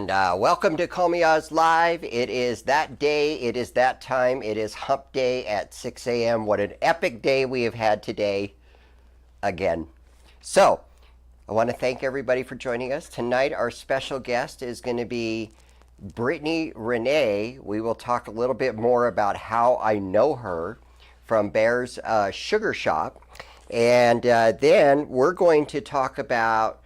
And welcome to Call Me Oz Live. It is that day, it is that time, it is hump day at 6 a.m. What an epic day we have had today again. So, I want to thank everybody for joining us. Tonight, our special guest is going to be Britney Renee. We will talk a little bit more about how I know her from Beare's Sugar Shop. And then we're going to talk about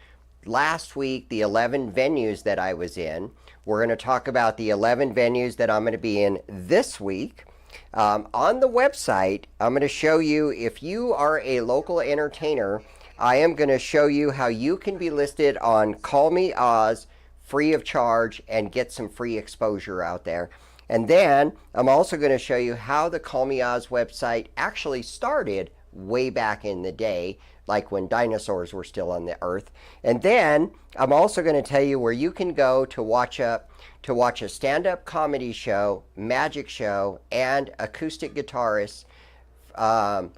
last week, the 11 venues that I was in. We're going to talk about the 11 venues that I'm going to be in this week. On the website, I'm going to show you, if you are a local entertainer, I am going to show you how you can be listed on Call Me Oz free of charge and get some free exposure out there. And then I'm also going to show you how the Call Me Oz website actually started way back in the day, like when dinosaurs were still on the earth. And then I'm also going to tell you where you can go to watch a stand-up comedy show, magic show, and acoustic guitarists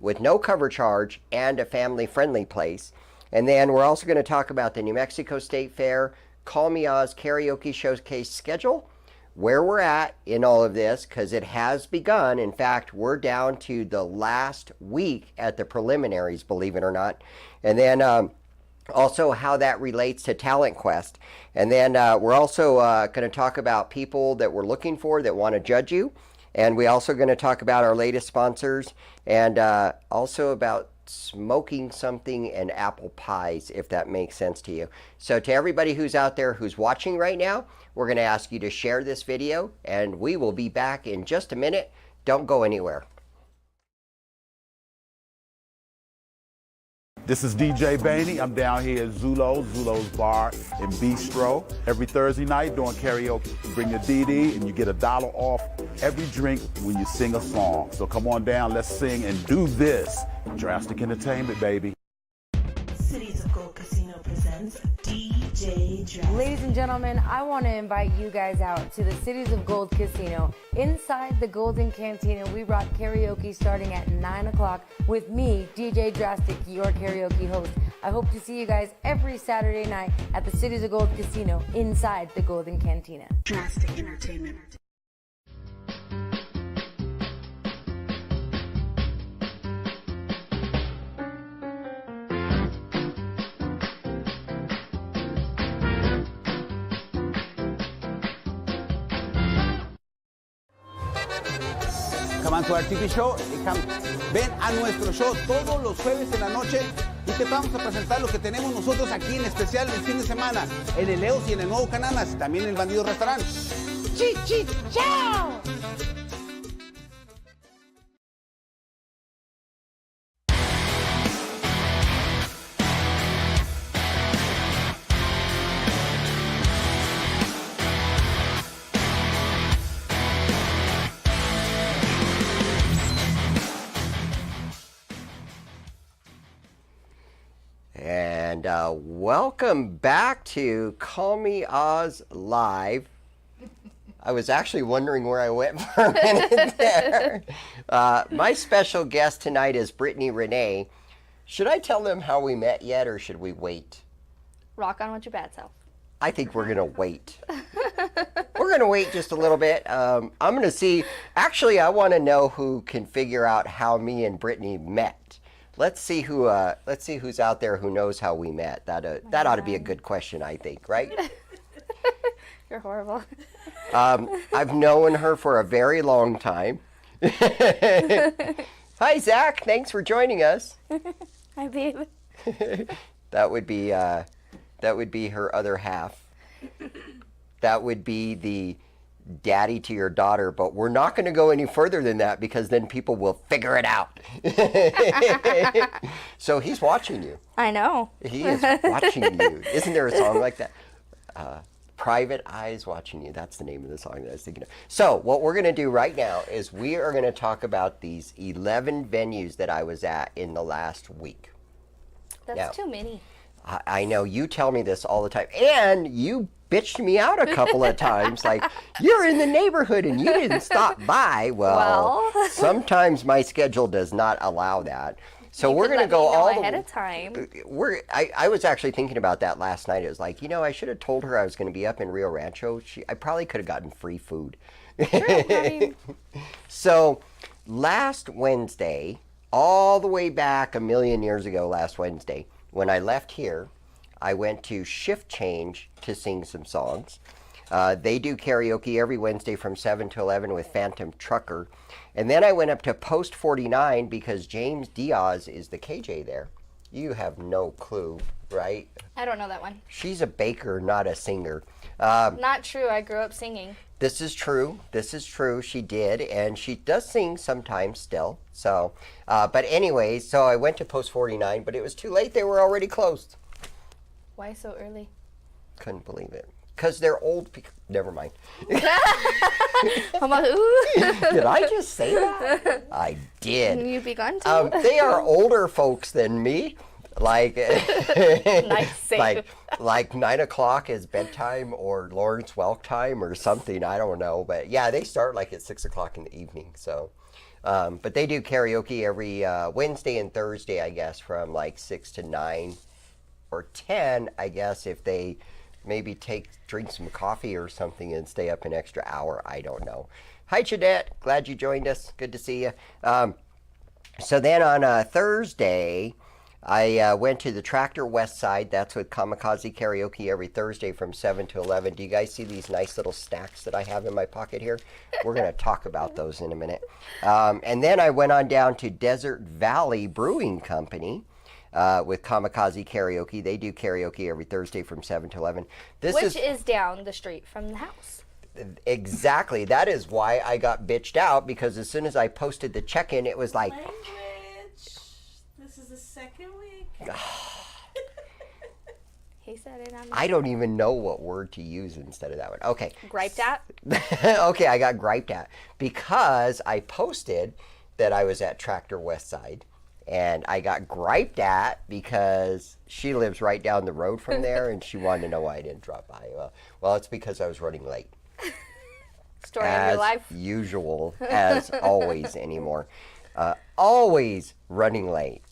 with no cover charge and a family-friendly place. And then we're also going to talk about the New Mexico State Fair Call Me Oz Karaoke Showcase schedule, where we're at in all of this, because it has begun. In fact, we're down to the last week at the preliminaries, believe it or not. And then also how that relates to Talent Quest. And then we're also going to talk about people that we're looking for that want to judge you. And we're also going to talk about our latest sponsors, and also about smoking something and apple pies, if that makes sense to you. So to everybody who's out there who's watching right now, we're going to ask you to share this video, and we will be back in just a minute. Don't go anywhere. This is DJ Bainey. I'm down here at Zulo's Bar and Bistro. Every Thursday night doing karaoke. You bring your DD and you get $1 off every drink when you sing a song. So come on down, let's sing and do this. Drastic Entertainment, baby. Cities of Gold Casino presents DJ Drastic. Ladies and gentlemen, I want to invite you guys out to the Cities of Gold Casino. Inside the Golden Cantina, we brought karaoke starting at 9 o'clock with me, DJ Drastic, your karaoke host. I hope to see you guys every Saturday night at the Cities of Gold Casino inside the Golden Cantina. Drastic Entertainment. Come to our TV show. Ven a nuestro show todos los jueves en la noche y te vamos a presentar lo que tenemos nosotros aquí en especial el fin de semana en el Leos y en el Nuevo Cananas, también en el Bandido Restaurant. ¡Chao! And welcome back to Call Me Oz Live. I was actually wondering where I went for a minute there. My special guest tonight is Britney Renee. Should I tell them how we met yet, or should we wait? Rock on with your bad self. I think we're going to wait. We're going to wait just a little bit. I'm going to see. Actually, I want to know who can figure out how me and Britney met. Let's see who's out there who knows how we met. That ought to be a good question, I think, right? You're horrible. I've known her for a very long time. Hi, Zach. Thanks for joining us. Hi, babe. That would be her other half. That would be the daddy to your daughter, but we're not going to go any further than that because then people will figure it out. So he's watching you. I know. He is watching you. Isn't there a song like that? Private Eyes Watching You. That's the name of the song that I was thinking of. So what we're going to do right now is we are going to talk about these 11 venues that I was at in the last week. That's too many. I know, you tell me this all the time, and you bitched me out a couple of times, like, you're in the neighborhood and you didn't stop by. Well, sometimes my schedule does not allow that. So You we're could going to let go me know all ahead the of time. I was actually thinking about that last night. It was like, I should have told her I was going to be up in Rio Rancho. I probably could have gotten free food. True. I mean, So last Wednesday, all the way back a million years ago, last Wednesday, when I left here, I went to Shift Change to sing some songs. They do karaoke every Wednesday from 7 to 11 with Phantom Trucker. And then I went up to Post 49 because James Diaz is the KJ there. You have no clue, right? I don't know that one. She's a baker, not a singer. Not true. I grew up singing. This is true. This is true. She did, and she does sing sometimes still. So, but anyway, so I went to Post 49, but it was too late. They were already closed. Why so early? Couldn't believe it. Because they're old people. Never mind. I'm like, ooh. Did I just say that? I did. You begun to? They are older folks than me. Like, Nice save. like 9 o'clock is bedtime or Lawrence Welk time or something. I don't know. But yeah, they start like at 6 o'clock in the evening. So, but they do karaoke every Wednesday and Thursday, I guess, from like 6 to 9 or 10, I guess, if they maybe drink some coffee or something and stay up an extra hour. I don't know. Hi, Chadette. Glad you joined us. Good to see you. So then on Thursday, I went to the Tractor West Side. That's with Kamikaze Karaoke every Thursday from 7 to 11. Do you guys see these nice little snacks that I have in my pocket here? We're going to talk about those in a minute. And then I went on down to Desert Valley Brewing Company. With Kamikaze Karaoke. They do karaoke every Thursday from 7 to 11. Which is down the street from the house. Exactly. That is why I got bitched out, because as soon as I posted the check-in, it was like... Language. This is the second week. He said it. I don't even know what word to use instead of that one. Okay. Griped at? Okay, I got griped at because I posted that I was at Tractor West Side. And I got griped at because she lives right down the road from there, and she wanted to know why I didn't drop by. Well, it's because I was running late. Story of your life. As usual, as always anymore. Always running late.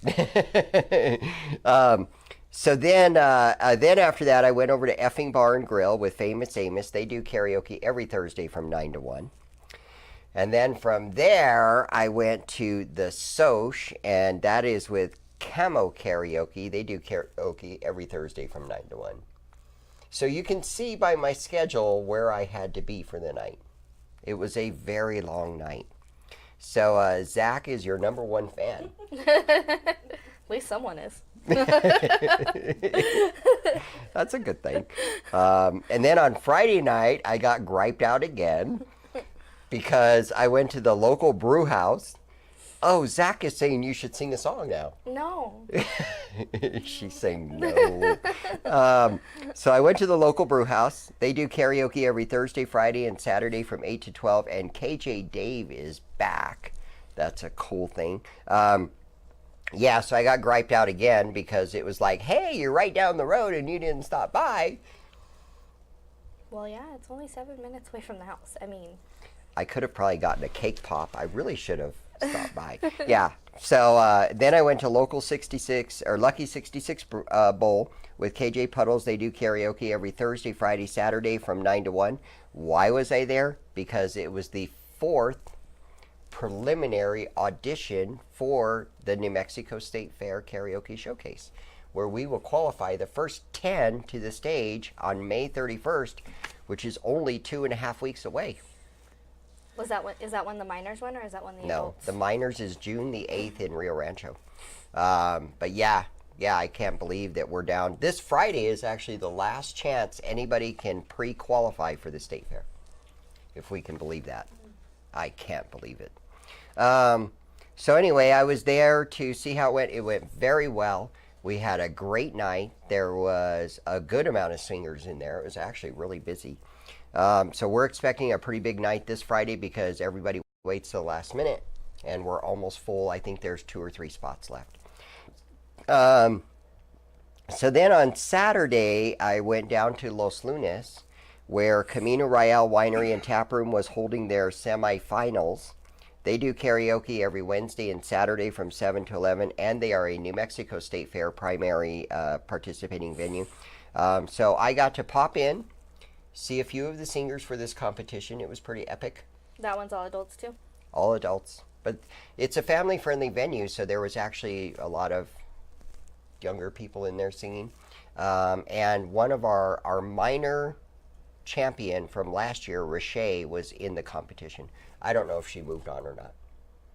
So then after that, I went over to Effing Bar and Grill with Famous Amos. They do karaoke every Thursday from 9 to 1. And then from there, I went to the Soch, and that is with Camo Karaoke. They do karaoke every Thursday from 9 to 1. So you can see by my schedule where I had to be for the night. It was a very long night. So Zach is your number one fan. At least someone is. That's a good thing. And then on Friday night, I got griped out again. Because I went to the local brew house. Oh, Zach is saying you should sing a song now. No. She's saying no. So I went to the local brew house. They do karaoke every Thursday, Friday, and Saturday from 8 to 12. And KJ Dave is back. That's a cool thing. Yeah, so I got griped out again because it was like, hey, you're right down the road and you didn't stop by. Well, yeah, it's only 7 minutes away from the house. I mean... I could have probably gotten a cake pop. I really should have stopped by. Yeah. So then I went to Lucky 66 Bowl with KJ Puddles. They do karaoke every Thursday, Friday, Saturday from 9 to 1. Why was I there? Because it was the 4th preliminary audition for the New Mexico State Fair Karaoke Showcase, where we will qualify the first 10 to the stage on May 31st, which is only 2.5 weeks away. Is that when the minors win, or is that when the No, adults? the minors is June the 8th in Rio Rancho. But yeah, I can't believe that we're down. This Friday is actually the last chance anybody can pre-qualify for the state fair, if we can believe that. I can't believe it. So anyway, I was there to see how it went. It went very well. We had a great night. There was a good amount of singers in there. It was actually really busy. So we're expecting a pretty big night this Friday because everybody waits till the last minute, and we're almost full. I think there's 2 or 3 spots left. So then on Saturday, I went down to Los Lunes, where Camino Real Winery and Taproom was holding their semifinals They do karaoke every Wednesday and Saturday from 7 to 11, and they are a New Mexico State Fair primary participating venue. So I got to pop in, see a few of the singers for this competition. It was pretty epic. That one's all adults too? All adults. But it's a family-friendly venue, so there was actually a lot of younger people in there singing. And one of our minor champion from last year, Renee, was in the competition. I don't know if she moved on or not.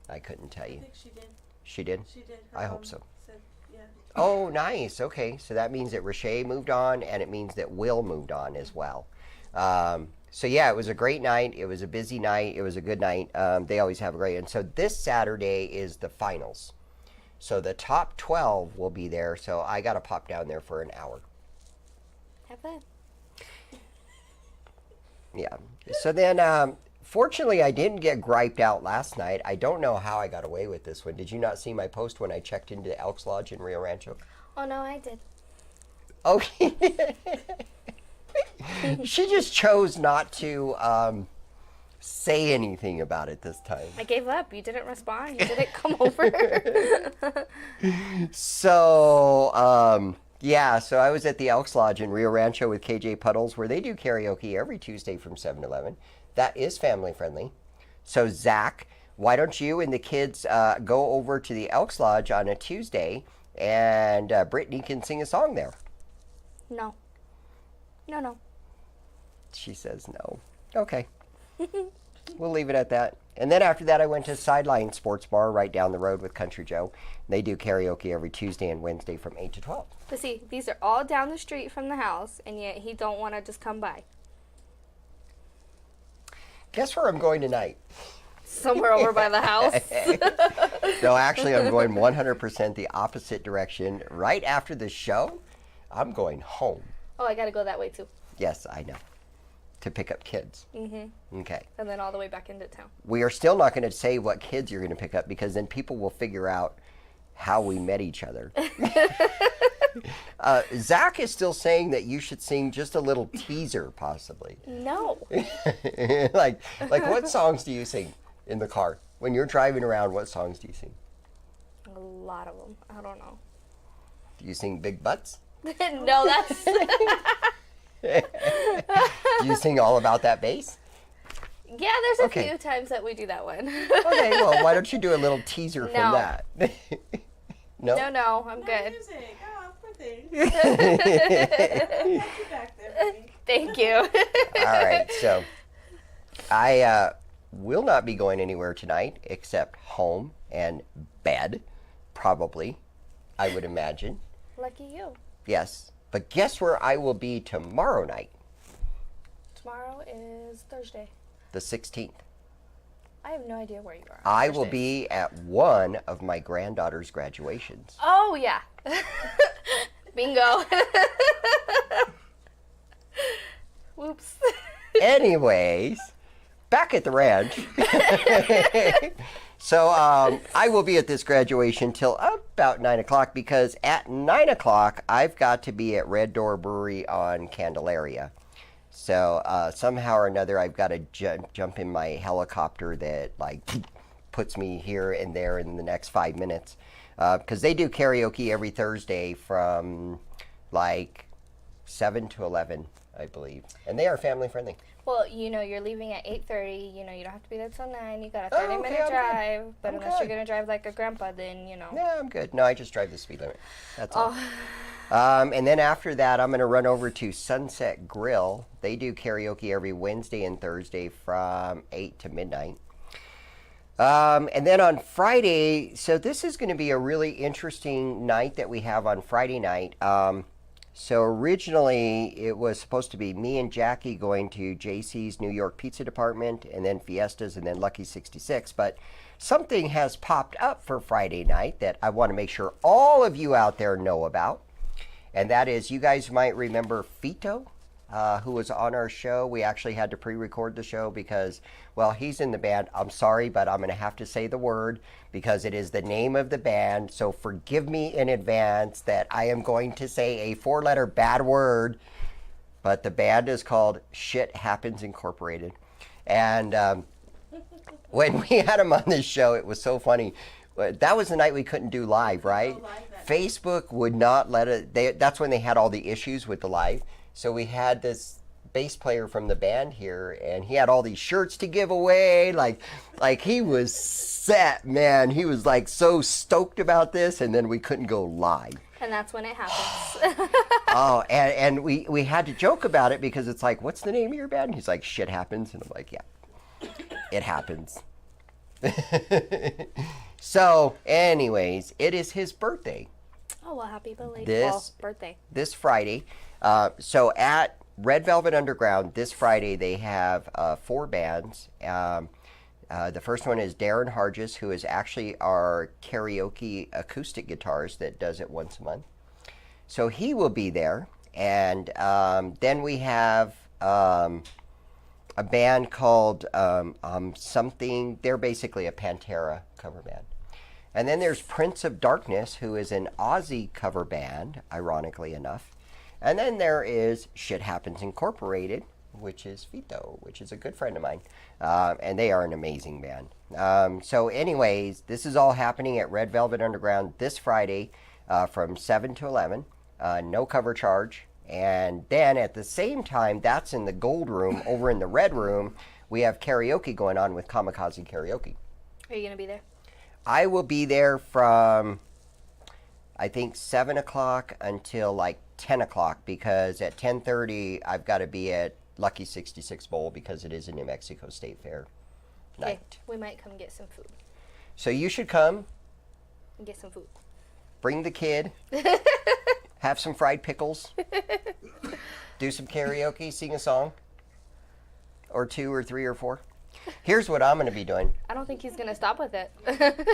I couldn't tell you. I think she did. She did? She did. I hope so. Said, yeah. Oh, nice. Okay, so that means that Renee moved on, and it means that Will moved on as well. So yeah, it was a great night. It was a busy night. It was a good night. They always have a great. And so this Saturday is the finals. So the top 12 will be there. So I got to pop down there for an hour. Have fun. Yeah. So then, fortunately, I didn't get griped out last night. I don't know how I got away with this one. Did you not see my post when I checked into the Elks Lodge in Rio Rancho? Oh, no, I did. Okay. She just chose not to say anything about it this time. I gave up. You didn't respond. You didn't come over. So, yeah, so I was at the Elks Lodge in Rio Rancho with KJ Puddles, where they do karaoke every Tuesday from 7 to 11. That is family friendly. So, Zach, why don't you and the kids go over to the Elks Lodge on a Tuesday, and Britney can sing a song there? No. No. She says no. Okay. We'll leave it at that. And then after that, I went to Sideline Sports Bar right down the road with Country Joe. They do karaoke every Tuesday and Wednesday from 8 to 12. But see, these are all down the street from the house, and yet he don't want to just come by. Guess where I'm going tonight? Somewhere over by the house. No, actually, I'm going 100% the opposite direction. Right after the show, I'm going home. Oh, I got to go that way too. Yes, I know. To pick up kids. Mm-hmm. Okay. And then all the way back into town. We are still not going to say what kids you're going to pick up, because then people will figure out how we met each other. Zach is still saying that you should sing just a little teaser, possibly. No. like what songs do you sing in the car? When you're driving around, what songs do you sing? A lot of them. I don't know. Do you sing Big Butts? No, that's... Do you sing All About That Bass? Yeah, there's a Okay. few times that we do that one. Okay, well, why don't you do a little teaser from No. that? No? No, I'm No good. music. Oh, poor thing. I got you back there, baby. Thank you. All right, so I will not be going anywhere tonight except home and bed, probably, I would imagine. Lucky you. Yes, but guess where I will be tomorrow night, Tomorrow is Thursday. the 16th? I have no idea where you are. I will Thursday. be at one of my granddaughter's graduations. Oh, yeah. Bingo. Whoops. Anyways, back at the ranch. So I will be at this graduation till about 9 o'clock, because at 9 o'clock I've got to be at Red Door Brewery on Candelaria. So somehow or another I've got to jump in my helicopter that like puts me here and there in the next 5 minutes, because they do karaoke every Thursday from like 7 to 11, I believe, and they are family friendly. Well, you know, you're leaving at 8:30. You know, you don't have to be there till 9. You got a Oh, 30-minute okay, I'm good. drive. But I'm unless good. you're going to drive like a grandpa, then, you know. Yeah, I'm good. No, I just drive the speed limit. That's all. Oh. And then after that, I'm going to run over to Sunset Grill. They do karaoke every Wednesday and Thursday from 8 to midnight. And then on Friday, so this is going to be a really interesting night that we have on Friday night. So originally, it was supposed to be me and Jackie going to JC's New York Pizza Department, and then Fiestas, and then Lucky 66. But something has popped up for Friday night that I want to make sure all of you out there know about. And that is, you guys might remember Fito, who was on our show. We actually had to pre-record the show because, well, he's in the band. I'm sorry, but I'm going to have to say the word because it is the name of the band. So forgive me in advance that I am going to say a 4-letter bad word. But the band is called Shit Happens Incorporated. And when we had him on this show, it was so funny. That was the night we couldn't do live, right? Facebook would not let it. That's when they had all the issues with the live. So we had this bass player from the band here, and he had all these shirts to give away. Like he was set, man. He was like so stoked about this, and then we couldn't go live. And that's when it happens. Oh, and we had to joke about it because it's like, what's the name of your band? And he's like, Shit Happens. And I'm like, yeah, it happens. So, anyways, it is his birthday. Oh, well, happy belated birthday. This Friday. So at Red Velvet Underground, this Friday, they have 4 bands. The first one is Darren Hargis, who is actually our karaoke acoustic guitarist that does it once a month. So he will be there. And then we have a band called something. They're basically a Pantera cover band. And then there's Prince of Darkness, who is an Aussie cover band, ironically enough. And then there is Shit Happens Incorporated, which is Vito, which is a good friend of mine. And they are an amazing band. So anyways, this is all happening at Red Velvet Underground this Friday from 7 to 11. No cover charge. And then at the same time, that's in the gold room. Over in the red room, we have karaoke going on with Kamikaze Karaoke. Are you going to be there? I will be there from, I think, 7 o'clock until like 10 o'clock, because at 10:30 I've got to be at Lucky 66 Bowl because it is a New Mexico State Fair night. Okay, we might come get some food. So you should come. And get some food. Bring the kid. Have some fried pickles. Do some karaoke. Sing a song. Or 2 or 3 or 4. Here's what I'm going to be doing. I don't think he's going to stop with it.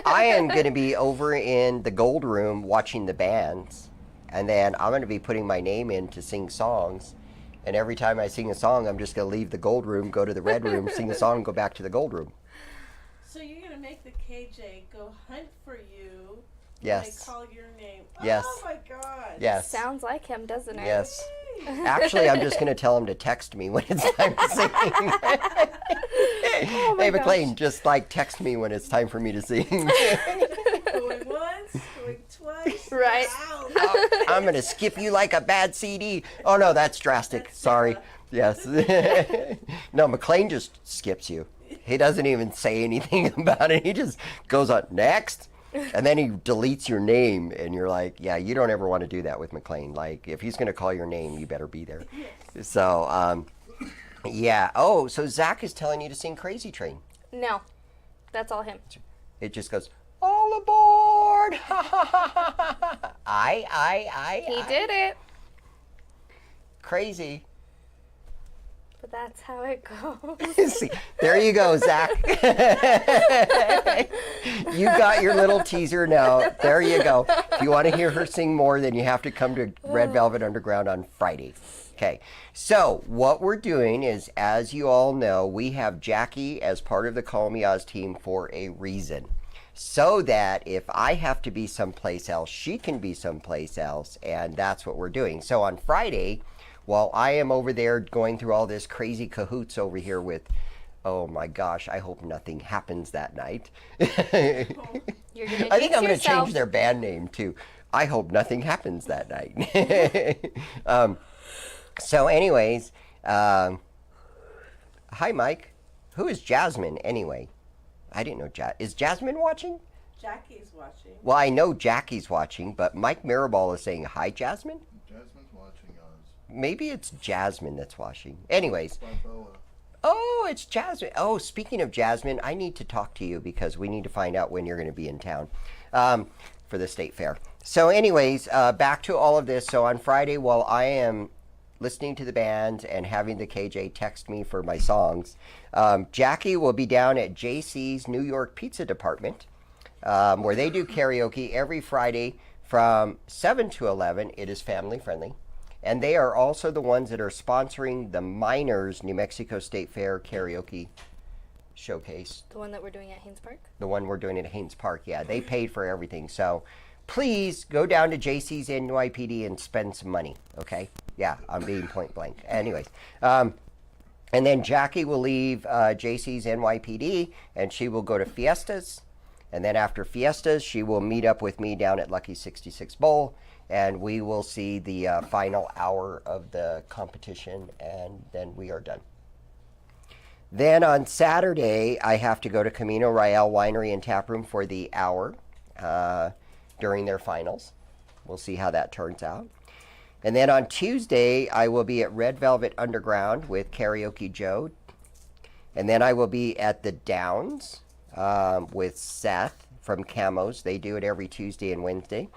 I am going to be over in the gold room watching the bands. And then I'm going to be putting my name in to sing songs. And every time I sing a song, I'm just going to leave the gold room, go to the red room, sing a song, go back to the gold room. So you're going to make the KJ go hunt for you. Yes. They call your name. Yes. Oh my God. Yes. Sounds like him, doesn't it? Yes. Actually, I'm just going to tell him to text me when it's time to sing. Oh my Hey, gosh. McLean, just like text me when it's time for me to sing. Going once, going twice. Right. Out. I'm going to skip you like a bad CD. Oh, no, that's drastic. Sorry. Yes. No, McLean just skips you. He doesn't even say anything about it. He just goes on, next. And then he deletes your name, and you're like, yeah, you don't ever want to do that with McLean. Like, if he's going to call your name, you better be there. So, yeah. Oh, so Zach is telling you to sing Crazy Train. No. That's all him. It just goes, all aboard! I. He did it. Crazy. But that's how it goes. See, there you go, Zach. You got your little teaser now. There you go. If you want to hear her sing more, then you have to come to Red Velvet Underground on Friday. Okay, so what we're doing is, as you all know, we have Jackie as part of the Call Me Oz team for a reason. So that if I have to be someplace else, she can be someplace else, and that's what we're doing. So on Friday, while I am over there going through all this crazy cahoots over here with, oh my gosh, I hope nothing happens that night. You're gonna I think I'm going to yourself. change their band name to I Hope Nothing Happens That Night. So anyways, hi Mike. Who is Jasmine anyway? I didn't know. Is Jasmine watching? Jackie's watching. Well, I know Jackie's watching, but Mike Mirabal is saying hi, Jasmine? Jasmine's watching us. Maybe it's Jasmine that's watching. Anyways. My Bella. Oh, it's Jasmine. Oh, speaking of Jasmine, I need to talk to you because we need to find out when you're going to be in town for the state fair. So anyways, back to all of this. So on Friday, while I am listening to the band and having the KJ text me for my songs, Jackie will be down at JC's New York Pizza Department, where they do karaoke every Friday from 7 to 11. It is family friendly. And they are also the ones that are sponsoring the Miners New Mexico State Fair Karaoke Showcase. The one that we're doing at Haynes Park? The one we're doing at Haynes Park. Yeah, they paid for everything. So please go down to JC's NYPD and spend some money, okay? Yeah, I'm being point blank. Anyways, And then Jackie will leave JC's NYPD, and she will go to Fiestas. And then after Fiestas, she will meet up with me down at Lucky 66 Bowl, and we will see the final hour of the competition, and then we are done. Then on Saturday, I have to go to Camino Real Winery and Taproom for the hour during their finals. We'll see how that turns out. And then on Tuesday, I will be at Red Velvet Underground with Karaoke Joe. And then I will be at the Downs with Seth from Camos. They do it every Tuesday and Wednesday.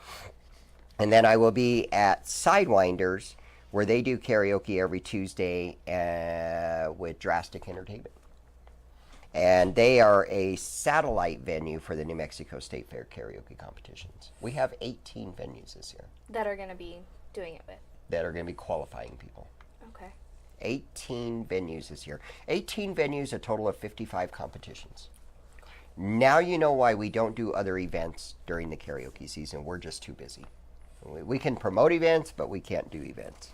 And then I will be at Sidewinders, where they do karaoke every Tuesday with Drastic Entertainment. And they are a satellite venue for the New Mexico State Fair karaoke competitions. We have 18 venues this year. That are going to be doing it with. That are going to be qualifying people. Okay. 18 venues this year. 18 venues, a total of 55 competitions. Now you know why we don't do other events during the karaoke season. We're just too busy. We can promote events, but we can't do events.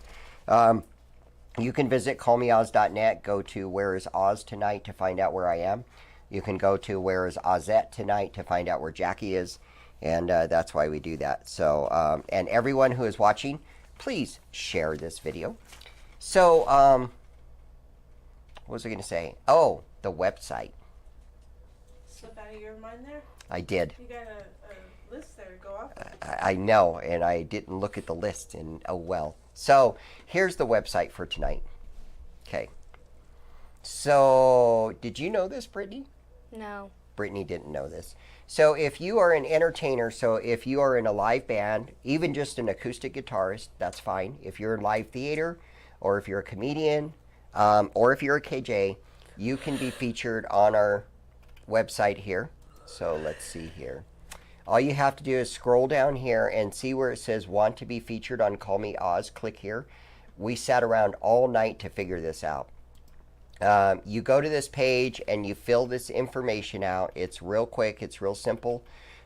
You can visit callmeoz.net. Go to Where is Oz Tonight to find out where I am. You can go to Where is Ozette Tonight to find out where Jackie is. And that's why we do that. So, and everyone who is watching, please share this video. So, what was I going to say? Oh, the website. Slip out of your mind there? I did. You got a list there to go off of. I know, and I didn't look at the list, and oh well. So, here's the website for tonight. Okay. So, did you know this, Brittany? No. Brittany didn't know this. So if you are an entertainer, so if you are in a live band, even just an acoustic guitarist, that's fine. If you're in live theater, or if you're a comedian, or if you're a KJ, you can be featured on our website here. So let's see here. All you have to do is scroll down here and see where it says want to be featured on Call Me Oz. Click here. We sat around all night to figure this out. You go to this page and you fill this information out. It's real quick. It's real simple.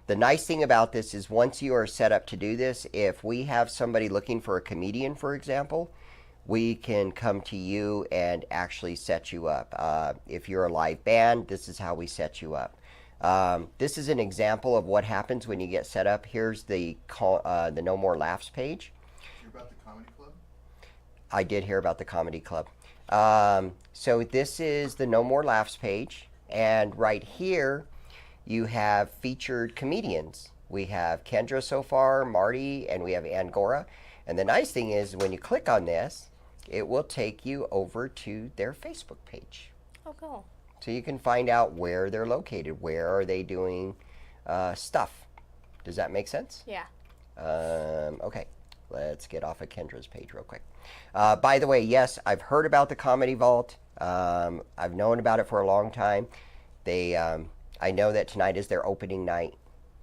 The nice thing about this is once you are set up to do this, if we have somebody looking for a comedian, for example, we can come to you and actually set you up. If you're a live band, this is how we set you up. This is an example of what happens when you get set up. Here's the No More Laughs page. Hear about the comedy club? I did hear about the comedy club. So this is the No More Laughs page, and right here you have featured comedians. We have Kendra so far, Marty, and we have Angora. And the nice thing is when you click on this, it will take you over to their Facebook page. Oh, cool. So you can find out where they're located, where are they doing stuff. Does that make sense? Yeah. Okay, let's get off of Kendra's page real quick. By the way, yes, I've heard about the Comedy Vault. I've known about it for a long time. I know that tonight is their opening night.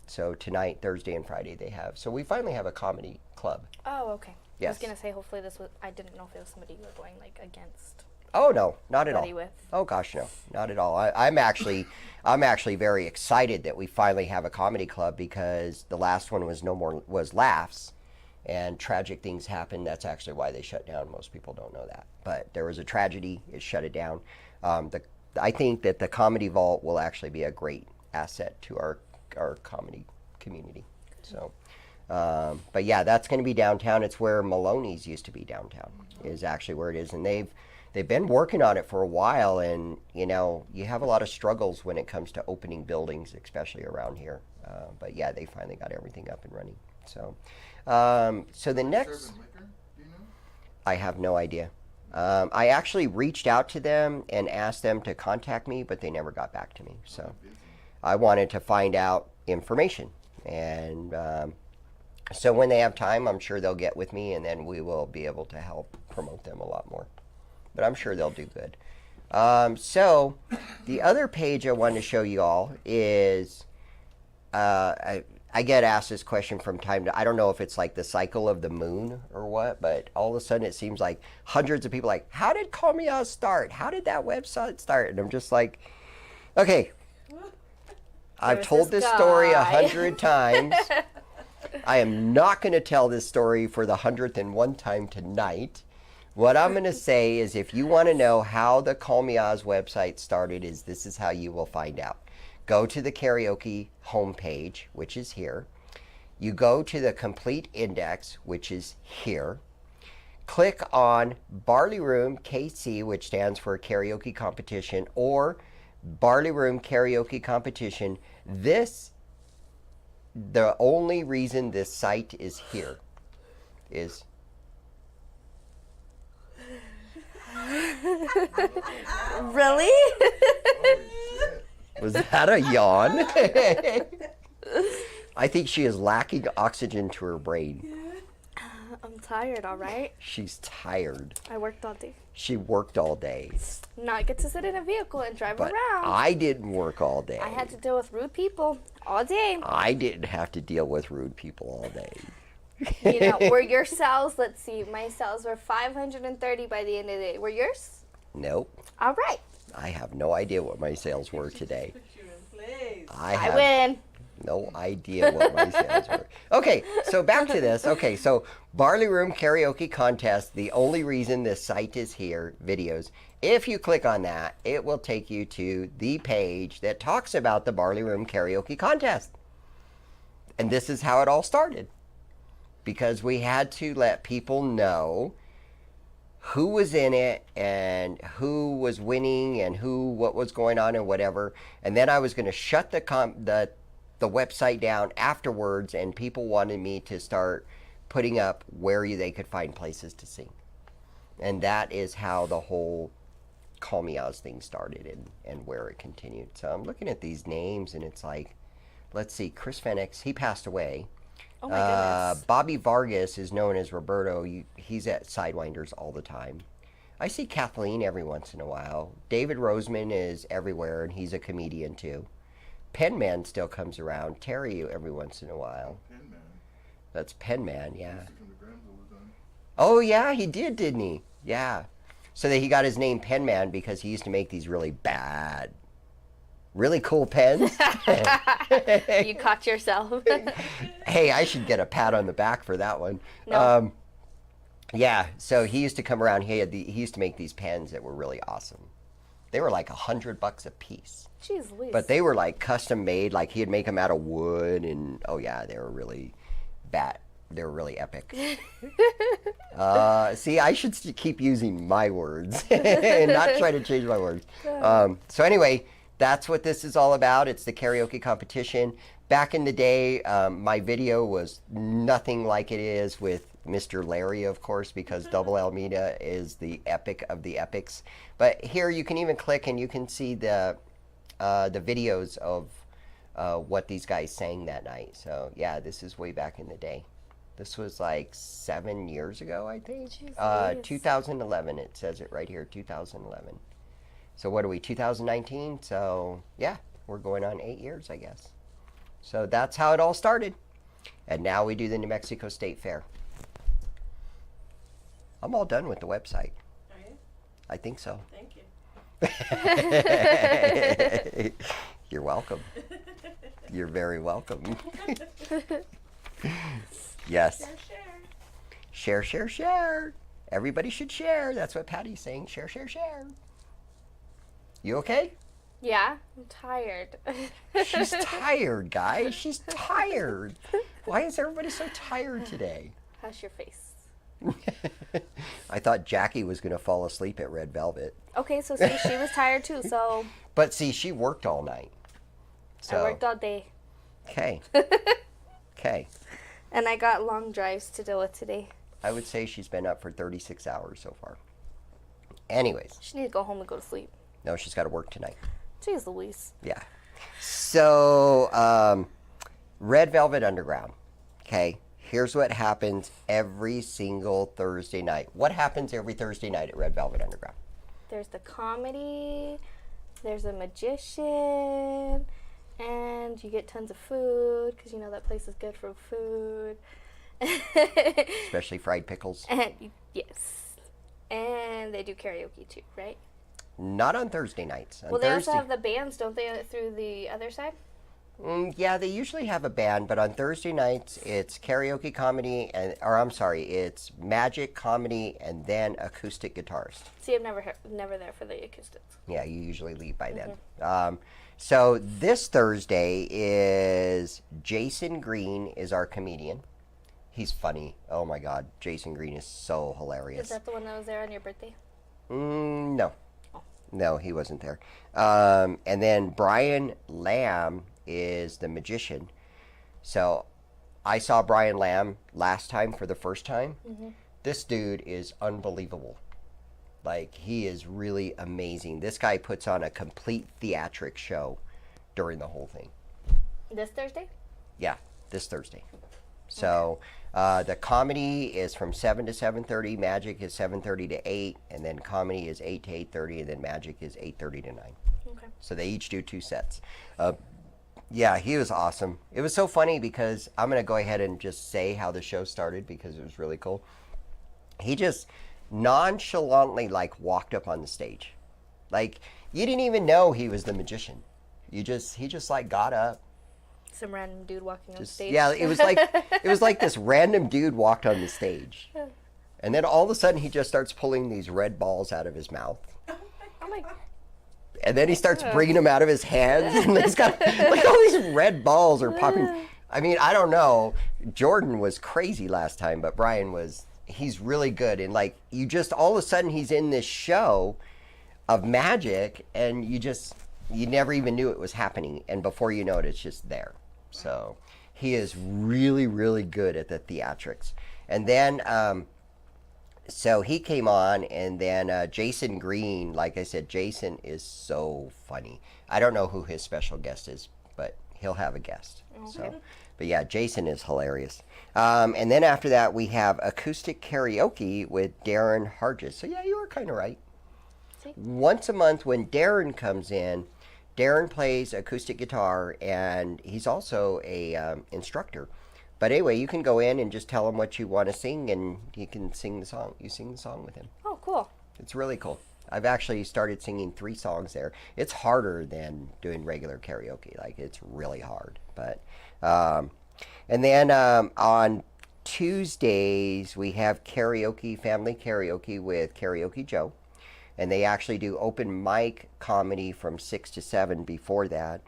So tonight, Thursday, and Friday they have. So we finally have a comedy club. Oh, okay. Yes. I was gonna say hopefully this was. I didn't know if it was somebody you were going like against. Oh no, not at all. Buddy with. Oh gosh, no, not at all. I'm actually very excited that we finally have a comedy club because the last one was Laughs, and tragic things happened. That's actually why they shut down. Most people don't know that, but there was a tragedy. It shut it down. I think that the Comedy Vault will actually be a great asset to our comedy community. So, but yeah, that's going to be downtown. It's where Maloney's used to be downtown. Is actually where it is, and they've been working on it for a while. And you know, you have a lot of struggles when it comes to opening buildings, especially around here. But yeah, they finally got everything up and running. So, so the next, Serving liquor? Do you know? I have no idea. I actually reached out to them and asked them to contact me, but they never got back to me. So I wanted to find out information. And so when they have time, I'm sure they'll get with me, and then we will be able to help promote them a lot more. But I'm sure they'll do good. So the other page I wanted to show you all is I get asked this question from time to, I don't know if it's like the cycle of the moon or what, but all of a sudden it seems like hundreds of people like, how did Call Me Oz start? How did that website start? And I'm just like, okay, I've told this story 100 times. I am not going to tell this story for the 101st time tonight, What I'm going to say is if you want to know how the Call Me Oz website started, this is how you will find out. Go to the karaoke homepage, which is here. You go to the complete index, which is here. Click on Barley Room KC, which stands for karaoke competition, or Barley Room karaoke competition. The only reason this site is here is Really? was that a yawn? I think she is lacking oxygen to her brain. I'm tired, all right? She's tired. I worked all day. She worked all day. Now I get to sit in a vehicle and drive But around. I didn't work all day. I had to deal with rude people all day. I didn't have to deal with rude people all day. You know, were your sales, let's see, my sales were 530 by the end of the day. Were yours? Nope. All right. I have no idea what my sales were today. I I have win. no idea what my sales were. Okay, so back to this. Okay, so Barley Room Karaoke Contest, the only reason this site is here, videos, if you click on that, it will take you to the page that talks about the Barley Room Karaoke Contest. And this is how it all started. Because we had to let people know who was in it and who was winning and what was going on and whatever. And then I was going to shut the website down afterwards, and people wanted me to start putting up where they could find places to sing. And that is how the whole Call Me Oz thing started and where it continued. So I'm looking at these names, and it's like, let's see, Chris Fenix, he passed away. Oh my goodness. Bobby Vargas is known as Roberto. He's at Sidewinders all the time. I see Kathleen every once in a while. David Roseman is everywhere, and he's a comedian too. Penman still comes around. Terry every once in a while. Penman. That's Penman, yeah. Used to come to Grams all the time. Oh yeah, he did, didn't he? Yeah. So that he got his name Penman because he used to make these really bad, really cool pens. You caught yourself. Hey, I should get a pat on the back for that one. No. Yeah, so he used to come around. He used to make these pens that were really awesome. They were like $100 a piece. Jeez Louise. But they were like custom made. Like he'd make them out of wood, and oh yeah, they were really bad. They were really epic. See, I should keep using my words and not try to change my words. So anyway, that's what this is all about. It's the karaoke competition. Back in the day, my video was nothing like it is with Mr. Larry, of course, because Double Almeida is the epic of the epics. But here you can even click and you can see the videos of what these guys sang that night. So yeah, this is way back in the day. This was like 7 years ago, I think. Jeez, 2011, it says it right here, 2011. So what are we, 2019? So yeah, we're going on 8 years, I guess. So that's how it all started. And now we do the New Mexico State Fair. I'm all done with the website. Are you? I think so. Thank you. You're welcome. You're very welcome. Yes. Share. Share. Everybody should share. That's what Patty's saying. Share. You okay? Yeah, I'm tired. She's tired, guys. She's tired. Why is everybody so tired today? How's your face? I thought Jackie was going to fall asleep at Red Velvet. Okay, so see, she was tired too, so But see, she worked all night. So, I worked all day. Okay. Okay. And I got long drives to deal with today. I would say she's been up for 36 hours so far. Anyways, She needs to go home and go to sleep. no, she's got to work tonight. Jeez Louise. Yeah. So, Red Velvet Underground. Okay. Here's what happens every single Thursday night. What happens every Thursday night at Red Velvet Underground? There's the comedy, there's a magician, and you get tons of food because you know that place is good for food. Especially fried pickles. And yes, and they do karaoke too, right? Not on Thursday nights. On Well, they Thursday, also have the bands, don't they, through the other side? Yeah, they usually have a band, but on Thursday nights it's karaoke, comedy, it's magic, comedy, and then acoustic guitarist. See, I've never there for the acoustics. Yeah, you usually leave by then. So this Thursday is Jason Green is our comedian. He's funny. Oh my God, Jason Green is so hilarious. Is that the one that was there on your birthday? No. No, he wasn't there. And then Brian Lamb is the magician. So I saw Brian Lamb last time for the first time. This dude is unbelievable. Like, he is really amazing. This guy puts on a complete theatric show during the whole thing. This Thursday? Yeah, this Thursday. So the comedy is from 7 to 7:30, magic is 7:30 to 8, and then comedy is 8 to 8:30, and then magic is 8:30 to 9. Okay. So they each do 2 sets. Yeah, he was awesome. It was so funny because I'm going to go ahead and just say how the show started because it was really cool. He just nonchalantly walked up on the stage. Like, you didn't even know he was the magician. He just got up. Some random dude walking on stage. Yeah, it was like this random dude walked on the stage. And then all of a sudden he just starts pulling these red balls out of his mouth. Oh my. And then he starts bringing them out of his hands, and he's got all these red balls are popping. I mean, I don't know. Jordan was crazy last time, but Brian he's really good. And you just, all of a sudden he's in this show of magic, and you never even knew it was happening. And before you know it, it's just there. So he is really, really good at the theatrics. And then, so he came on, and then Jason Green, like I said, Jason is so funny. I don't know who his special guest is, but he'll have a guest. Okay. So, but yeah, Jason is hilarious. And then after that, we have acoustic karaoke with Darren Hargis. So yeah, you were kind of right. See? Once a month when Darren comes in, Darren plays acoustic guitar, and he's also a instructor. But anyway, you can go in and just tell him what you want to sing, and he can sing the song. You sing the song with him. Oh, cool. It's really cool. I've actually started singing 3 songs there. It's harder than doing regular karaoke. It's really hard. But and then on Tuesdays, we have karaoke, family karaoke with Karaoke Joe. And they actually do open mic comedy from 6 to 7 before that.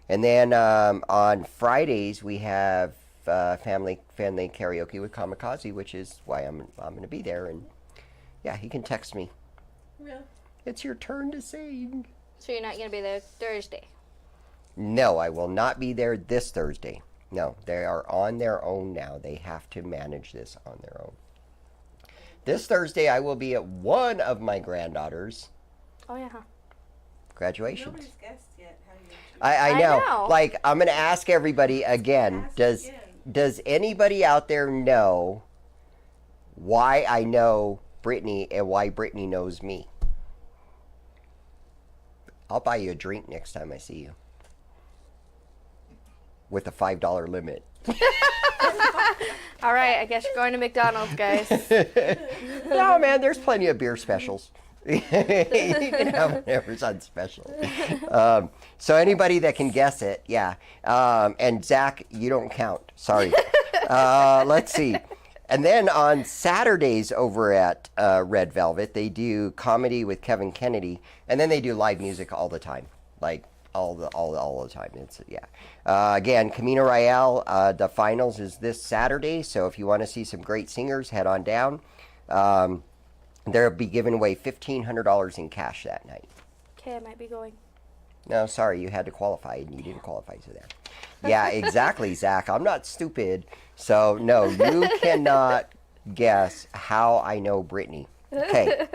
And then on Fridays, we have family karaoke with Kamikaze, which is why I'm going to be there. And yeah, he can text me. Really? It's your turn to sing. So you're not going to be there Thursday? No, I will not be there this Thursday. No, they are on their own now. They have to manage this on their own. This Thursday, I will be at one of my granddaughters' Oh, yeah. graduations. Nobody's guessed yet. How do you I know. know. I'm going to ask everybody again. Does anybody out there know why I know Britney and why Britney knows me? I'll buy you a drink next time I see you. With a $5 limit. All right, I guess you're going to McDonald's, guys. No, man, there's plenty of beer specials. You can have whatever's on special. So anybody that can guess it, yeah. And Zach, you don't count. Sorry. Let's see. And then on Saturdays over at Red Velvet, they do comedy with Kevin Kennedy, and then they do live music all the time, all the time. It's again, Camino Royale. The finals is this Saturday, so if you want to see some great singers, head on down. They'll be giving away $1,500 in cash that night. Okay, I might be going. No, sorry, you had to qualify, and you didn't qualify to that. Yeah, exactly, Zach. I'm not stupid. So, no, you cannot guess how I know Britney. Okay.